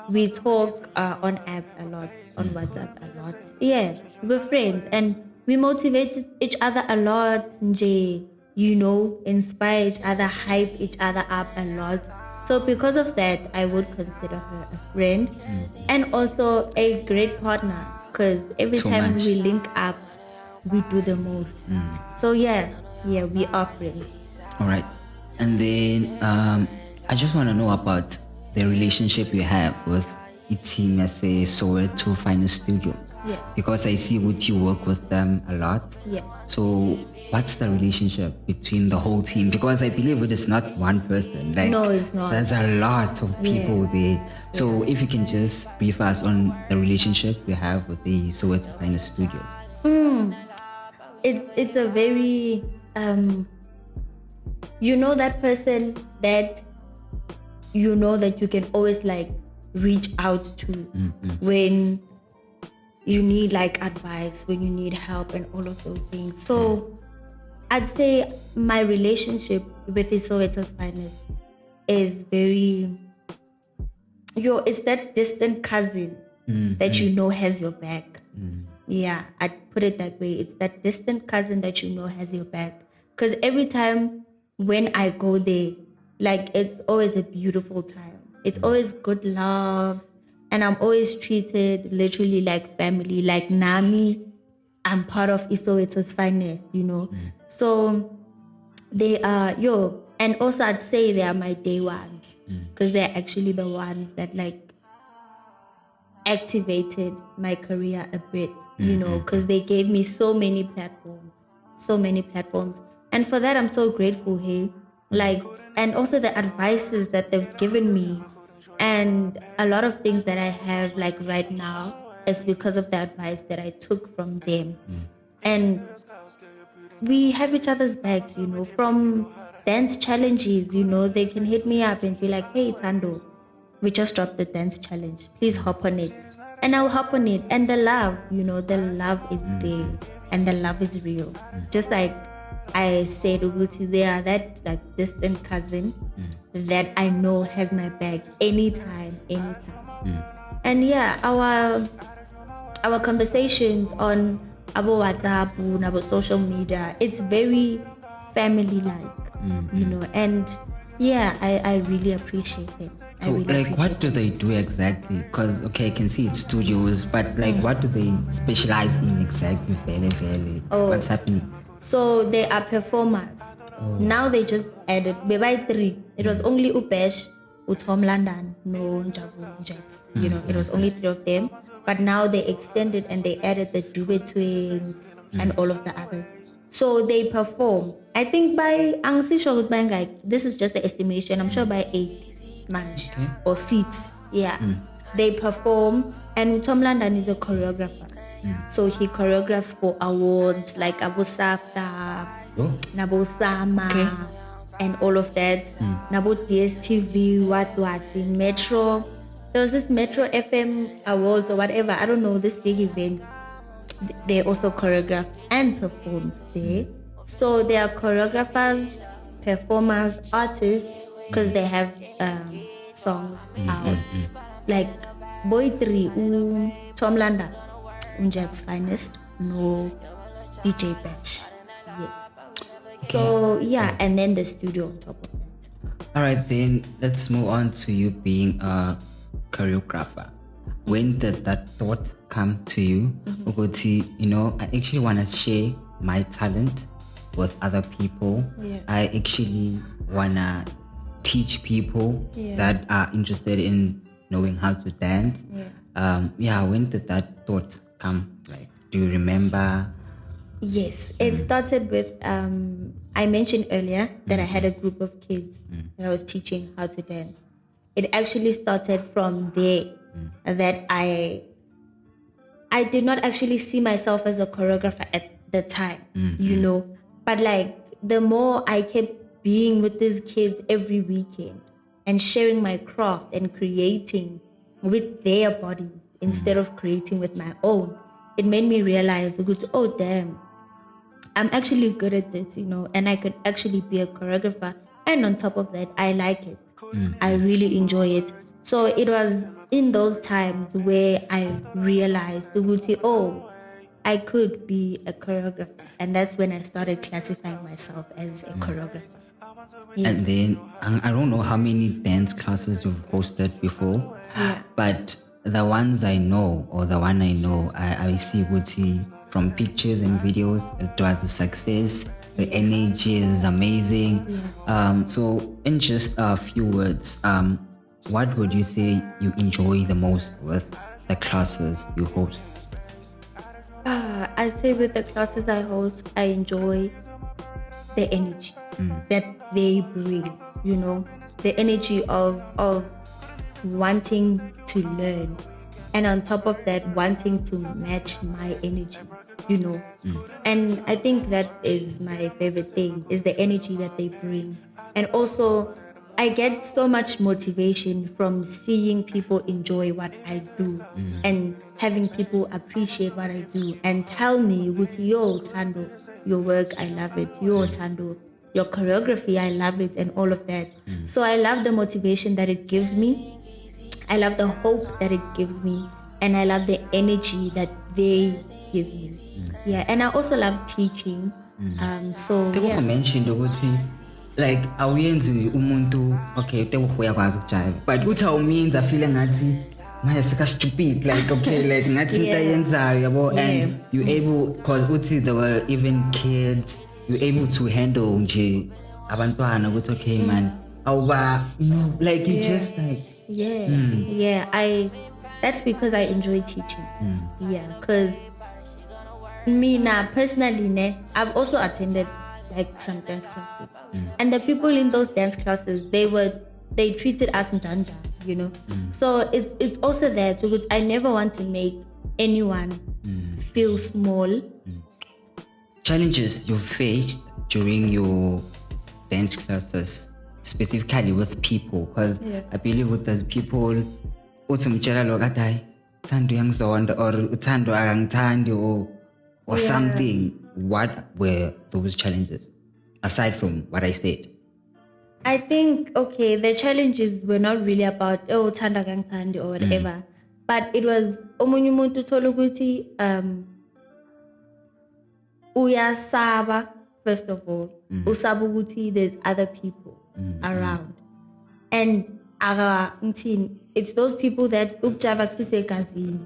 We talk on app a lot, on WhatsApp a lot. Yeah, we're friends and we motivate each other a lot. Nje, inspire each other, hype each other up a lot. So because of that, I would consider her a friend and also a great partner because every Too time much. we link up, we do the most. So yeah, we are friends. All right. And then I just want to know about the relationship you have with team as a Soweto Finest Studios. Yeah. Because I see what you work with them a lot. Yeah. So what's the relationship between the whole team? Because I believe it is not one person. Like, No, it's not. There's a lot of people there. So if you can just brief us on the relationship you have with the Soweto Finest Studios. It's a very that person that that you can always like reach out to when you need like advice, when you need help and all of those things. So I'd say my relationship with the Soweto's Finest is very it's that distant cousin that has your back. Yeah, I'd put it that way. It's that distant cousin that has your back. Because every time when I go there, like it's always a beautiful time. It's always good love. And I'm always treated literally like family. Like Nami, I'm part of Isoweto's Finest, So they are, and also I'd say they are my day ones. Because they're actually the ones that like activated my career a bit, because they gave me so many platforms. And for that, I'm so grateful, hey? Like, and also the advices that they've given me and a lot of things that I have like right now is because of the advice that I took from them. And we have each other's backs, from dance challenges, they can hit me up and be like, hey, Thando, we just dropped the dance challenge. Please hop on it. And I'll hop on it. And the love, the love is there. And the love is real. Just like I said, they are that like distant cousin that I know has my back anytime. And yeah, our conversations on our WhatsApp, on our social media, it's very family-like, and yeah, I really appreciate it. So, what do they do exactly? Because, okay, I can see it's studios, but, like, what do they specialize in exactly? What's happening? So, they are performers. Now they just added, by 3. It was only Upesh, Tom London, no Njavu, Jax. It was only 3 of them. But now they extended and they added the Dube twins and all of the others. So they perform. I think by this is just the estimation. I'm sure by 8 months or 6. Yeah. They perform and Tom London is a choreographer. So he choreographs for awards like Abu Safta, Nabo Sama, and all of that. Nabo DSTV, what, the Metro. There was this Metro FM awards or whatever. I don't know, this big event. They also choreographed and performed there. So they are choreographers, performers, artists, because they have songs out. Like Boy 3, Tom Landa, Jab's Finest, no DJ Batch. Yes. Okay. So yeah, and then the studio on top of that. All right, then let's move on to you being a choreographer. When did that thought come to you? I actually want to share my talent with other people. Yeah. I actually want to teach people that are interested in knowing how to dance. When did that thought come? Like, do you remember? Yes, it started with, I mentioned earlier that I had a group of kids that I was teaching how to dance. It actually started from there that I did not actually see myself as a choreographer at the time, but like the more I kept being with these kids every weekend and sharing my craft and creating with their bodies instead of creating with my own, it made me realize, oh damn, I'm actually good at this, and I could actually be a choreographer. And on top of that, I like it. I really enjoy it. So it was in those times where I realized, oh, I could be a choreographer. And that's when I started classifying myself as a choreographer. Yeah. And then I don't know how many dance classes you've hosted before, but the ones I know, or the one I know, I see Guti from pictures and videos. It was a success. The energy is amazing. So in just a few words, what would you say you enjoy the most with the classes you host? I say with the classes I host, I enjoy the energy that they bring, the energy of wanting to learn, and on top of that, wanting to match my energy, And I think that is my favorite thing, is the energy that they bring. And also, I get so much motivation from seeing people enjoy what I do and having people appreciate what I do and tell me, yo, Thando, your work, I love it. Yo, Thando, your choreography, I love it, and all of that. So I love the motivation that it gives me. I love the hope that it gives me. And I love the energy that they give me. Yeah, and I also love teaching. So yeah. Mentioned like awuyenzi umuntu okay uyakwazi ukujive but uthi awumeans feeling ngathi manje sika stupid like okay like ngathi into ayenzayo yabo and you able because uthi there were even kids you able to handle nje abantwana ukuthi okay man awuba like you just like that's because I enjoy teaching. Because me now personally I've also attended like some dance classes. And the people in those dance classes, they treated us njanja, So it's also there too. I never want to make anyone feel small. Challenges you faced during your dance classes, specifically with people, because I believe with those people, uthumtshela lo kadai Thando uyangizonda or uthando akangithandi or something. What were those challenges? Aside from what I said, I think the challenges were not really about Thanda Gangthandi or whatever, but it was omunye umuntu uthola ukuthi uyasaba first of all, usaba ukuthi there's other people around, and it's those people that ukujava kusisegazini,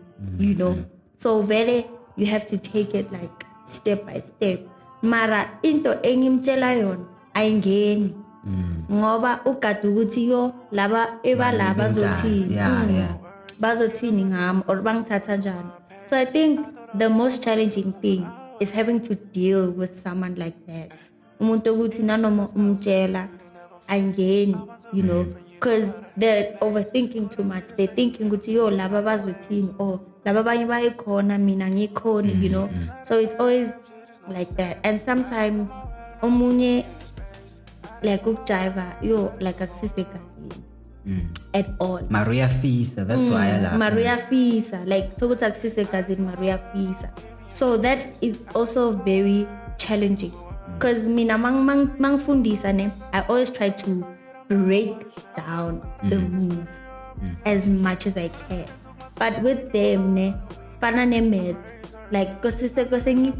so very you have to take it like step by step. Mara into engimtshela yona ayingeni ngoba ugada ukuthi yo laba ebalaba bazothini ngami or bangithatha njani. So I think the most challenging thing is having to deal with someone like that, umuntu ukuthi nanoma umtshela ayingeni, because they're overthinking too much. They're thinking ukuthi yo laba bazothini or laba abanye bayikhona mina ngikhona, so it's always like that. And sometimes omunye like ukujaiva yo like akusiseka at all. Maria Fisa, that's why I love Maria Fisa, like so ukuthi akusiseka Maria Fisa. So that is also very challenging because mina mangifundisa I always try to break down the move as much as I can. But with them fana ne-maths, like kose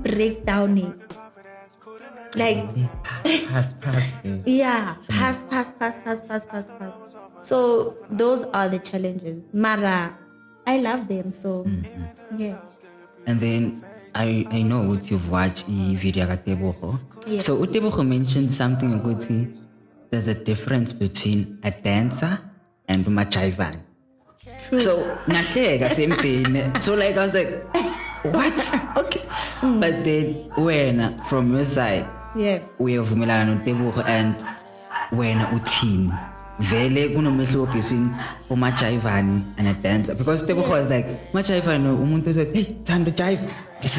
break down it. Like pass. Pass. So those are the challenges. Mara, I love them so yeah. And then I know what you've watched video Tebogo. Yes. So Tebogo mentioned something about there's a difference between a dancer and Machaivan. So nahleka same thing. So like I was like, what? Okay. But then when from your side, uyavumelana noTebogo and wena uthini vele kunomehluko between umajaivani and a dancer, because they was like majaivani umuntu said, hey Thando jive,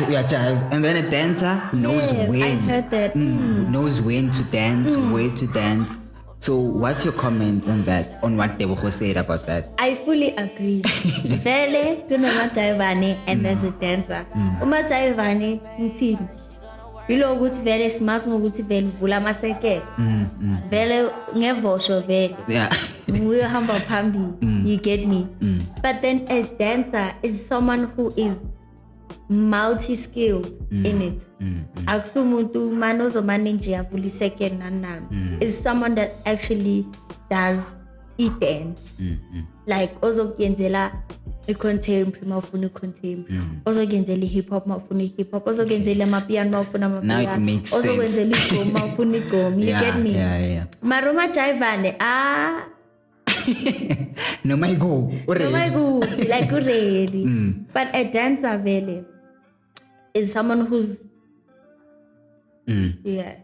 we are jive, and then a dancer knows when. I heard that. Knows when to dance, where to dance. So what's your comment on that, on what Tebogo said about that? I fully agree. Vele kunomajaivane and there's a dancer. Umajaivane ngithini? Yilo ukuthi vele simazi ngokuthi vele uvula amaseke. Vele ngevosho vele. Yeah. Uyahamba phambili. You get me? But then a dancer is someone who is multi-skilled in it. Akusumuntu manozo manage avula iseke nanami. Is someone that actually does dance. Like ozokuyenzela i-contemporary mawufuna i-contemporary, ozokuyenzela i-hip hop mawufuna i-hip hop, ozokuyenzela amapiano mawufuna Now it amapiano, makes sense. ozokwenzela igqomu mawufuna igqomu. You get me? Yeah. Mara umajaivane No my go. like already. But a dancer vele is someone who's yeah.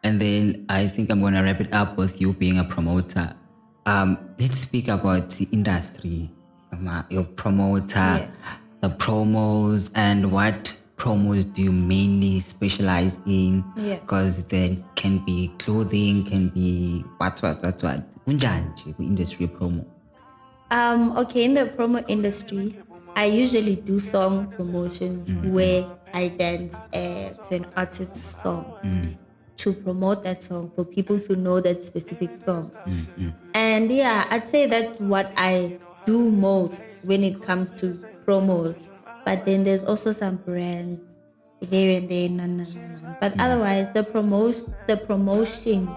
And then I think I'm gonna wrap it up with you being a promoter. Let's speak about the industry. Your promoter, the promos, and what promos do you mainly specialize in? Because there can be clothing, can be what. Unjani nje ku-industry promo? Okay, in the promo industry, I usually do song promotions where I dance to an artist's song to promote that song, for people to know that specific song. And yeah, I'd say that's what I do most when it comes to promos. But then there's also some brands there and there, no. But otherwise, promoting.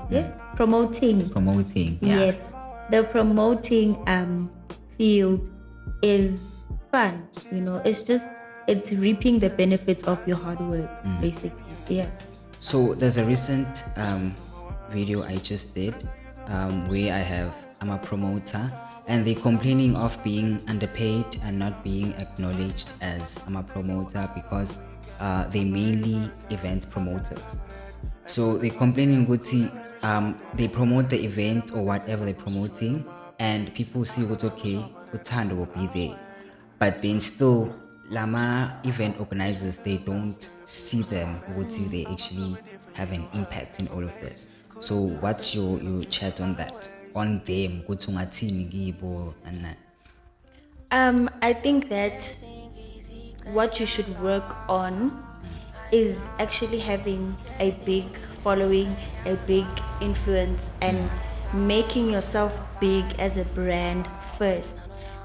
Yes, the promoting field is fun. It's reaping the benefits of your hard work, basically. Yeah. So there's a recent video I just did where I'm a promoter, and they're complaining of being underpaid and not being acknowledged as I'm a promoter because they mainly event promoters. So they're complaining they promote the event or whatever they're promoting, and people see what's okay, Thando will be there. But then still, Lama event organizers, they don't see them, they actually have an impact in all of this. So what's your chat on that? On them, I think that what you should work on is actually having a big following, a big influence, and making yourself big as a brand first.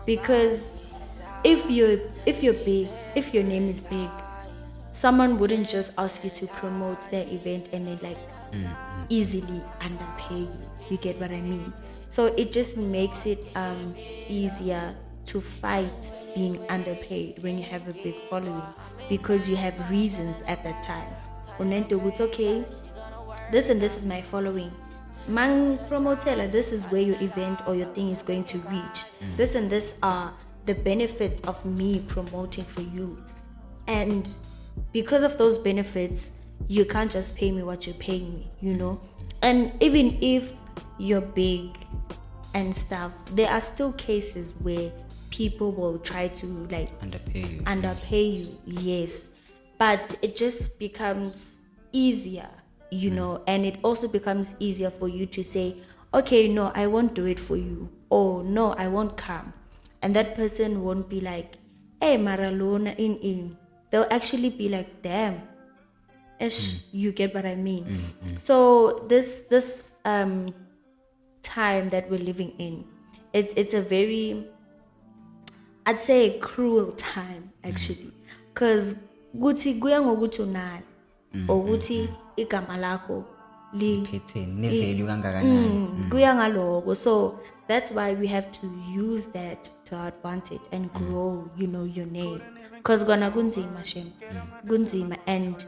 Because if you're big, if your name is big, someone wouldn't just ask you to promote their event and then easily underpay you. You get what I mean? So it just makes it easier to fight being underpaid when you have a big following, because you have reasons at that time. Okay, this and this is my following. Man promotella, this is where your event or your thing is going to reach. This and this are the benefits of me promoting for you. And because of those benefits, you can't just pay me what you're paying me, And even if you're big and stuff, there are still cases where people will try to underpay you, yes. But it just becomes easier, and it also becomes easier for you to say, okay, no, I won't do it for you, or no, I won't come. And that person won't be like, hey, Maralona in. They'll actually be like, damn. You get what I mean? So this time that we're living in, it's a very, I'd say, a cruel time actually, because guti guya ngokuthi unani ukuthi igama lakho kuya ngaloko. So that's why we have to use that to our advantage and grow, your name, because gonna kunzima shem, kunzima, and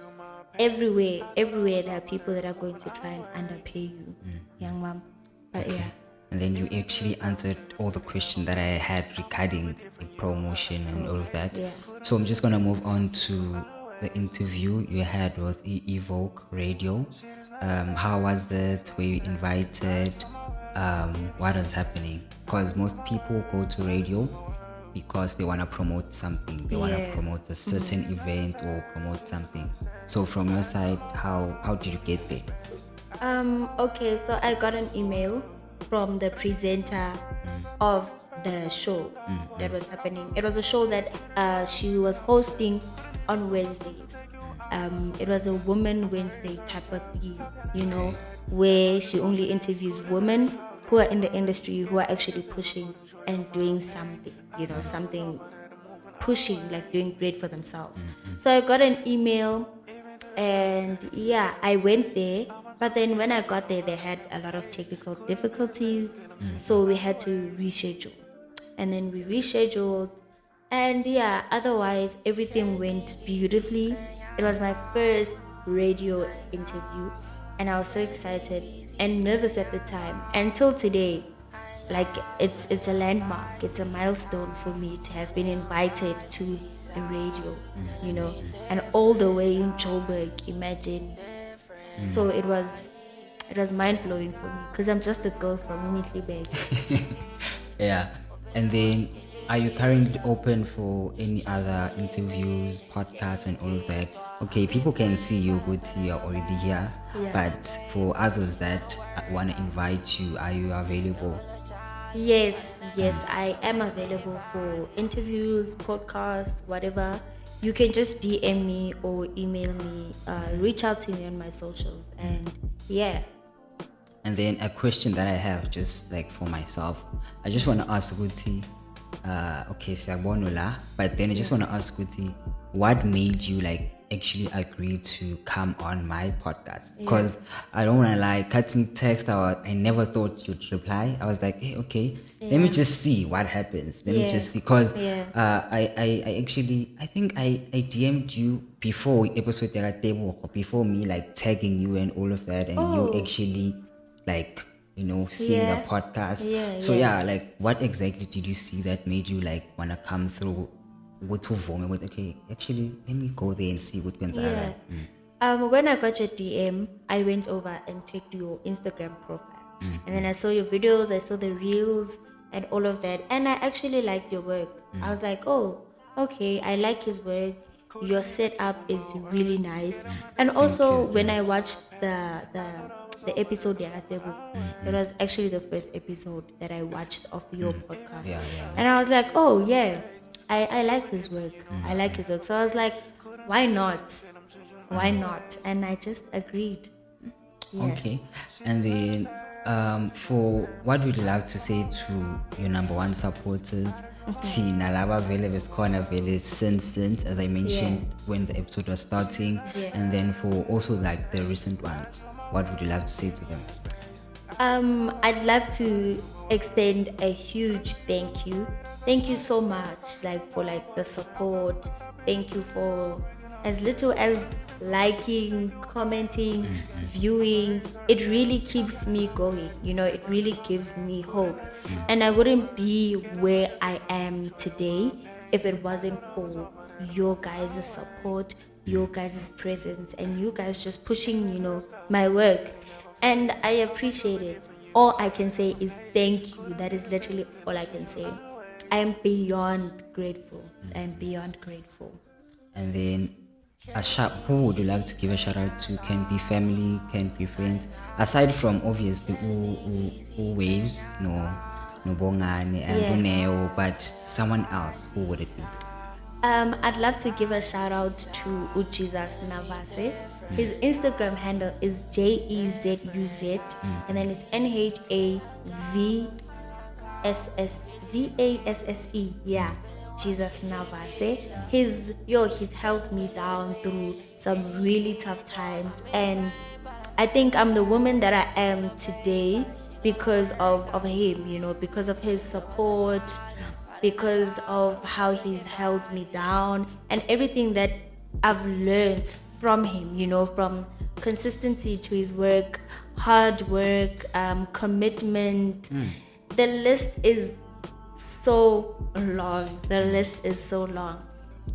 everywhere there are people that are going to try and underpay you, young mom. But yeah. And then you actually answered all the questions that I had regarding the promotion and all of that. Yeah. So I'm just gonna move on to the interview you had with Evoke Radio. How was it? Were you invited? what is happening, because most people go to radio because they want to promote something. They want to promote a certain event or promote something. So from your side, how did you get there? Okay, so I got an email from the presenter of the show that was happening. It was a show that she was hosting on Wednesdays. It was a Woman Wednesday type of thing, where she only interviews women who are in the industry, who are actually pushing and doing something, something pushing, like doing great for themselves. So I got an email, and I went there. But then when I got there, they had a lot of technical difficulties, so we had to reschedule. And then we rescheduled, and otherwise everything went beautifully. It was my first radio interview, and I was so excited and nervous at the time. Until today, like it's a landmark, it's a milestone for me to have been invited to a radio, and all the way in Joburg, imagine. So it was mind-blowing for me, because I'm just a girl from Mitlibeg. Yeah. And then, are you currently open for any other interviews, podcasts, and all of that? Okay, people can see you good here already here, but for others that want to invite you, are you available? Yes, I am available for interviews, podcasts, whatever. You can just DM me or email me, reach out to me on my socials, and And then a question that I have, just like for myself, I just want to ask Guti, okay, siyabona la, but then I just want to ask Guti, what made you like actually agree to come on my podcast? Because I don't want to lie, cutting text, I never thought you'd reply. I was like, hey, okay, let me just see what happens. Let me just see, because I think I DM'd you before episode before me like tagging you and all of that, and you actually like seeing the podcast. Like what exactly did you see that made you like want to come through? Okay, actually let me go there and see what went on. When I got your DM, I went over and checked your Instagram profile, and then I saw your videos, I saw the reels and all of that, and I actually liked your work. I was like, oh, okay, I like his work. Your setup is really nice. And also when I watched the episode, it was actually the first episode that I watched of your podcast, and I was like, oh yeah, I like his work. I like his work. So I was like, why not? And I just agreed. Okay. And then for what would you love to say to your number one supporters, Tina Laba Vele Vescona Vele since as I mentioned when the episode was starting, and then for also like the recent ones, what would you love to say to them? I'd love to extend a huge thank you. Thank you so much, like for like the support. Thank you for as little as liking, commenting, viewing. It really keeps me going. It really gives me hope. And I wouldn't be where I am today if it wasn't for your guys' support, your guys' presence, and you guys just pushing, my work. And I appreciate it. All I can say is thank you. That is literally all I can say. I am beyond grateful. And then who would you like to give a shout out to? Can be family, can be friends, aside from obviously who waves, no bongani and Neo, but someone else. Who would it be? I'd love to give a shout out to Jesus Navase. His Instagram handle is JEZUZ, and then it's NHAVSSVASSE. Jesus Navase. He's helped me down through some really tough times, and I think I'm the woman that I am today because of him, because of his support, because of how he's held me down, and everything that I've learned from him, from consistency to his work, hard work, commitment. The list is so long.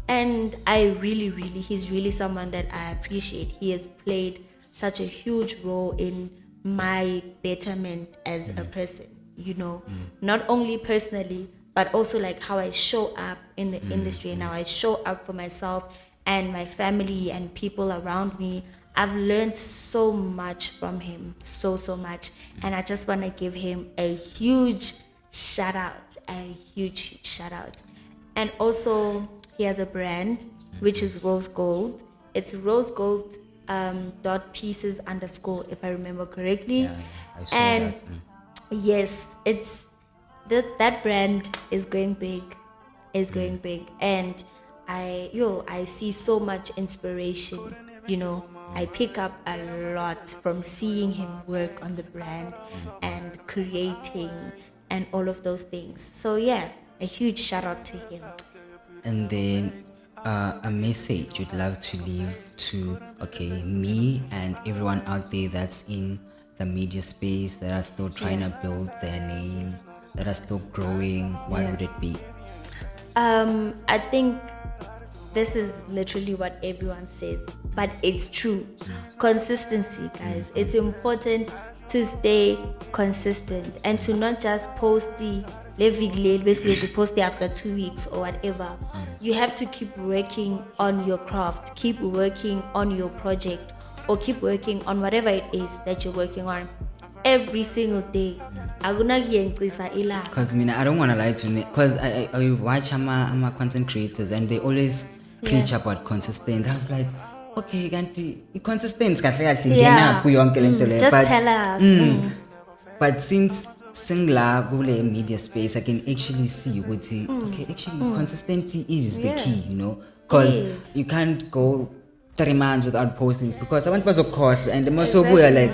And he's really someone that I appreciate. He has played such a huge role in my betterment as a person, not only personally, but also like how I show up in the industry and how I show up for myself and my family and people around me. I've learned so much from him, so much. And I just want to give him a huge shout out, huge shout out. And also, he has a brand, which is Rose Gold. It's Rose Gold dot pieces _ if I remember correctly. Yeah, I saw and that. yes, it's that brand is going big, and I see so much inspiration. I pick up a lot from seeing him work on the brand and creating and all of those things. So yeah, a huge shout out to him. And then a message you'd love to leave to me and everyone out there that's in the media space, that are still trying to build their name, that are still growing. What would it be? I think this is literally what everyone says, but it's true. Consistency, guys. It's important to stay consistent and to not just post the to post it after 2 weeks or whatever. You have to keep working on your craft, keep working on your project, or keep working on whatever it is that you're working on every single day. Because I don't want to lie to you, because I watch my content creators and they always preach about consistent. I was like, okay, consistent, just tell us. But since singla gule media space, I can actually see consistency is the key, because you can't go 3 months without posting, because I want to course and the most of we are like,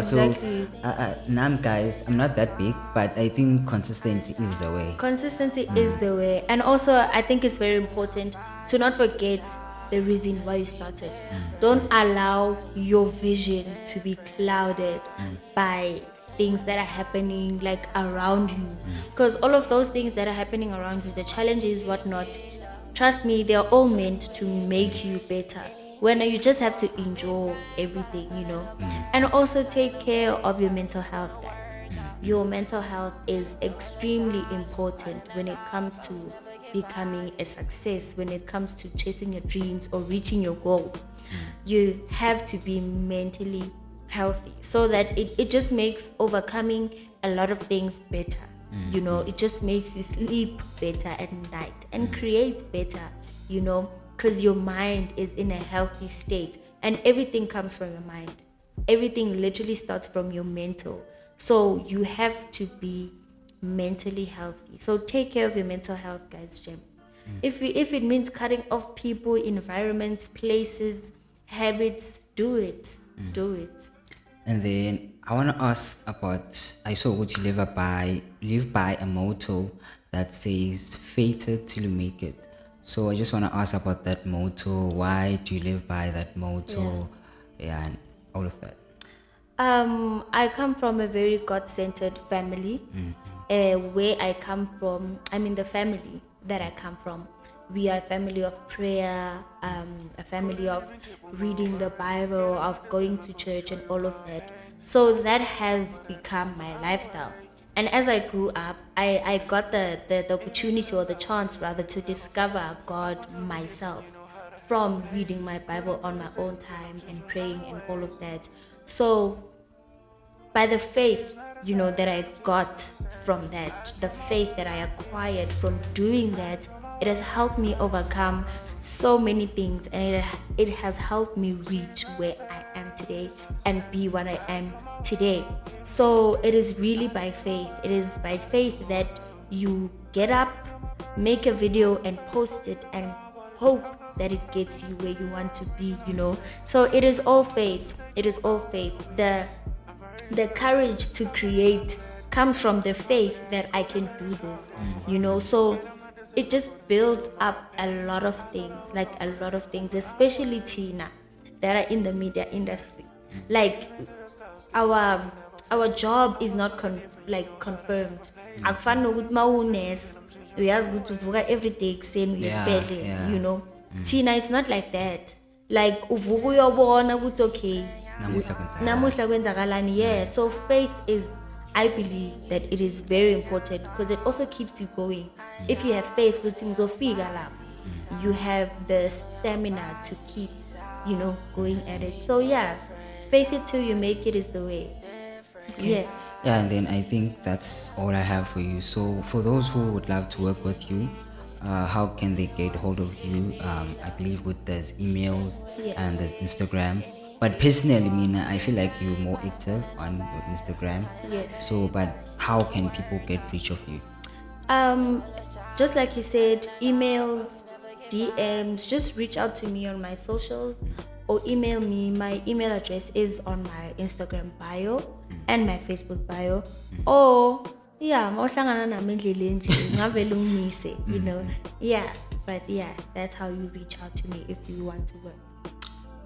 so guys, I'm not that big, but I think consistency is the way. Consistency is the way. And also I think it's very important to not forget the reason why you started. Don't allow your vision to be clouded by things that are happening like around you, because all of those things that are happening around you, the challenges, whatnot, trust me, they're all meant to make you better. When you just have to enjoy everything, and also take care of your mental health, guys. Your mental health is extremely important when it comes to becoming a success, when it comes to chasing your dreams or reaching your goals. You have to be mentally healthy so that it just makes overcoming a lot of things better. It just makes you sleep better at night and create better, because your mind is in a healthy state and everything comes from your mind. Everything literally starts from your mental. So you have to be mentally healthy. So take care of your mental health, guys, Jem. If it means cutting off people, environments, places, habits, do it. Do it. And then I want to ask about, I saw what you live by a motto that says fated till you make it. So I just want to ask about that motto. Why do you live by that motto? And all of that. I come from a very God-centered family. Where I come from, the family that I come from, we are a family of prayer, a family of reading the Bible, of going to church and all of that. So that has become my lifestyle. And as I grew up, I got the opportunity, or the chance rather, to discover God myself from reading my Bible on my own time and praying and all of that. So by the faith, that I got from that, the faith that I acquired from doing that, it has helped me overcome so many things, and it has helped me reach where I am today and be what I am today. So it is really by faith. It is by faith that you get up, make a video and post it and hope that it gets you where you want to be, So it is all faith. It is all faith. The courage to create comes from the faith that I can do this, So it just builds up a lot of things, especially Tina, that are in the media industry. Like our job is not confirmed. Akufani nokuthi mawunesi uyazi ukuthi uvuka every day ekuseni uyesibhedlela, Tina, it's not like that. Like uvuka uyobona ukuthi okay, namuhla kwenzakalani. Yeah, so faith is, I believe that it is very important because it also keeps you going. If you have faith, you have the stamina to keep, going at it. So yeah, faith it till you make it is the way. Yeah. Yeah, and then I think that's all I have for you. So for those who would love to work with you, how can they get hold of you? I believe there's emails Yes. and there's Instagram. But personally, Mina, I feel like you're more active on your Instagram. Yes. So, but how can people get reach of you? Just like you said, emails, DMs, just reach out to me on my socials or email me. My email address is on my Instagram bio and my Facebook bio. Or yeah, mawuhlangana nami endleleni nje, ngavele ungimise, Yeah, but yeah, that's how you reach out to me if you want to work.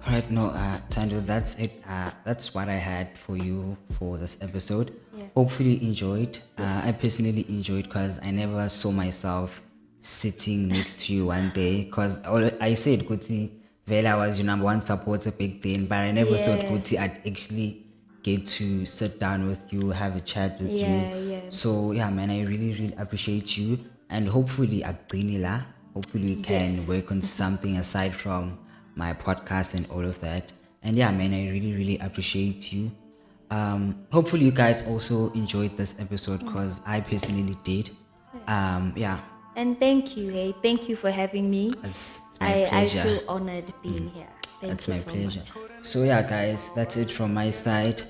All right, no, Thando, that's it. That's what I had for you for this episode. Yeah. Hopefully you enjoyed. Yes. I personally enjoyed because I never saw myself sitting next to you one day. Because I said, Kuti, Vela was your number one supporter back then, but I never thought, Kuti, I'd actually get to sit down with you, have a chat with you. Yeah. So, yeah, man, I really, really appreciate you. And hopefully, we can work on something aside from my podcast and all of that. And yeah, man, I really, really appreciate you. Hopefully you guys also enjoyed this episode because I personally did. Yeah. And thank you, hey. Thank you for having me. It's my pleasure. I feel honored being here. That's you my so pleasure. much. So yeah, guys, that's it from my side.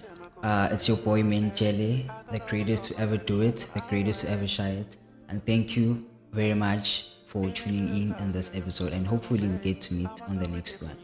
It's your boy man Jele, the greatest to ever do it, the greatest to ever share it. And thank you very much for tuning in this episode, and hopefully we get to meet on the next one.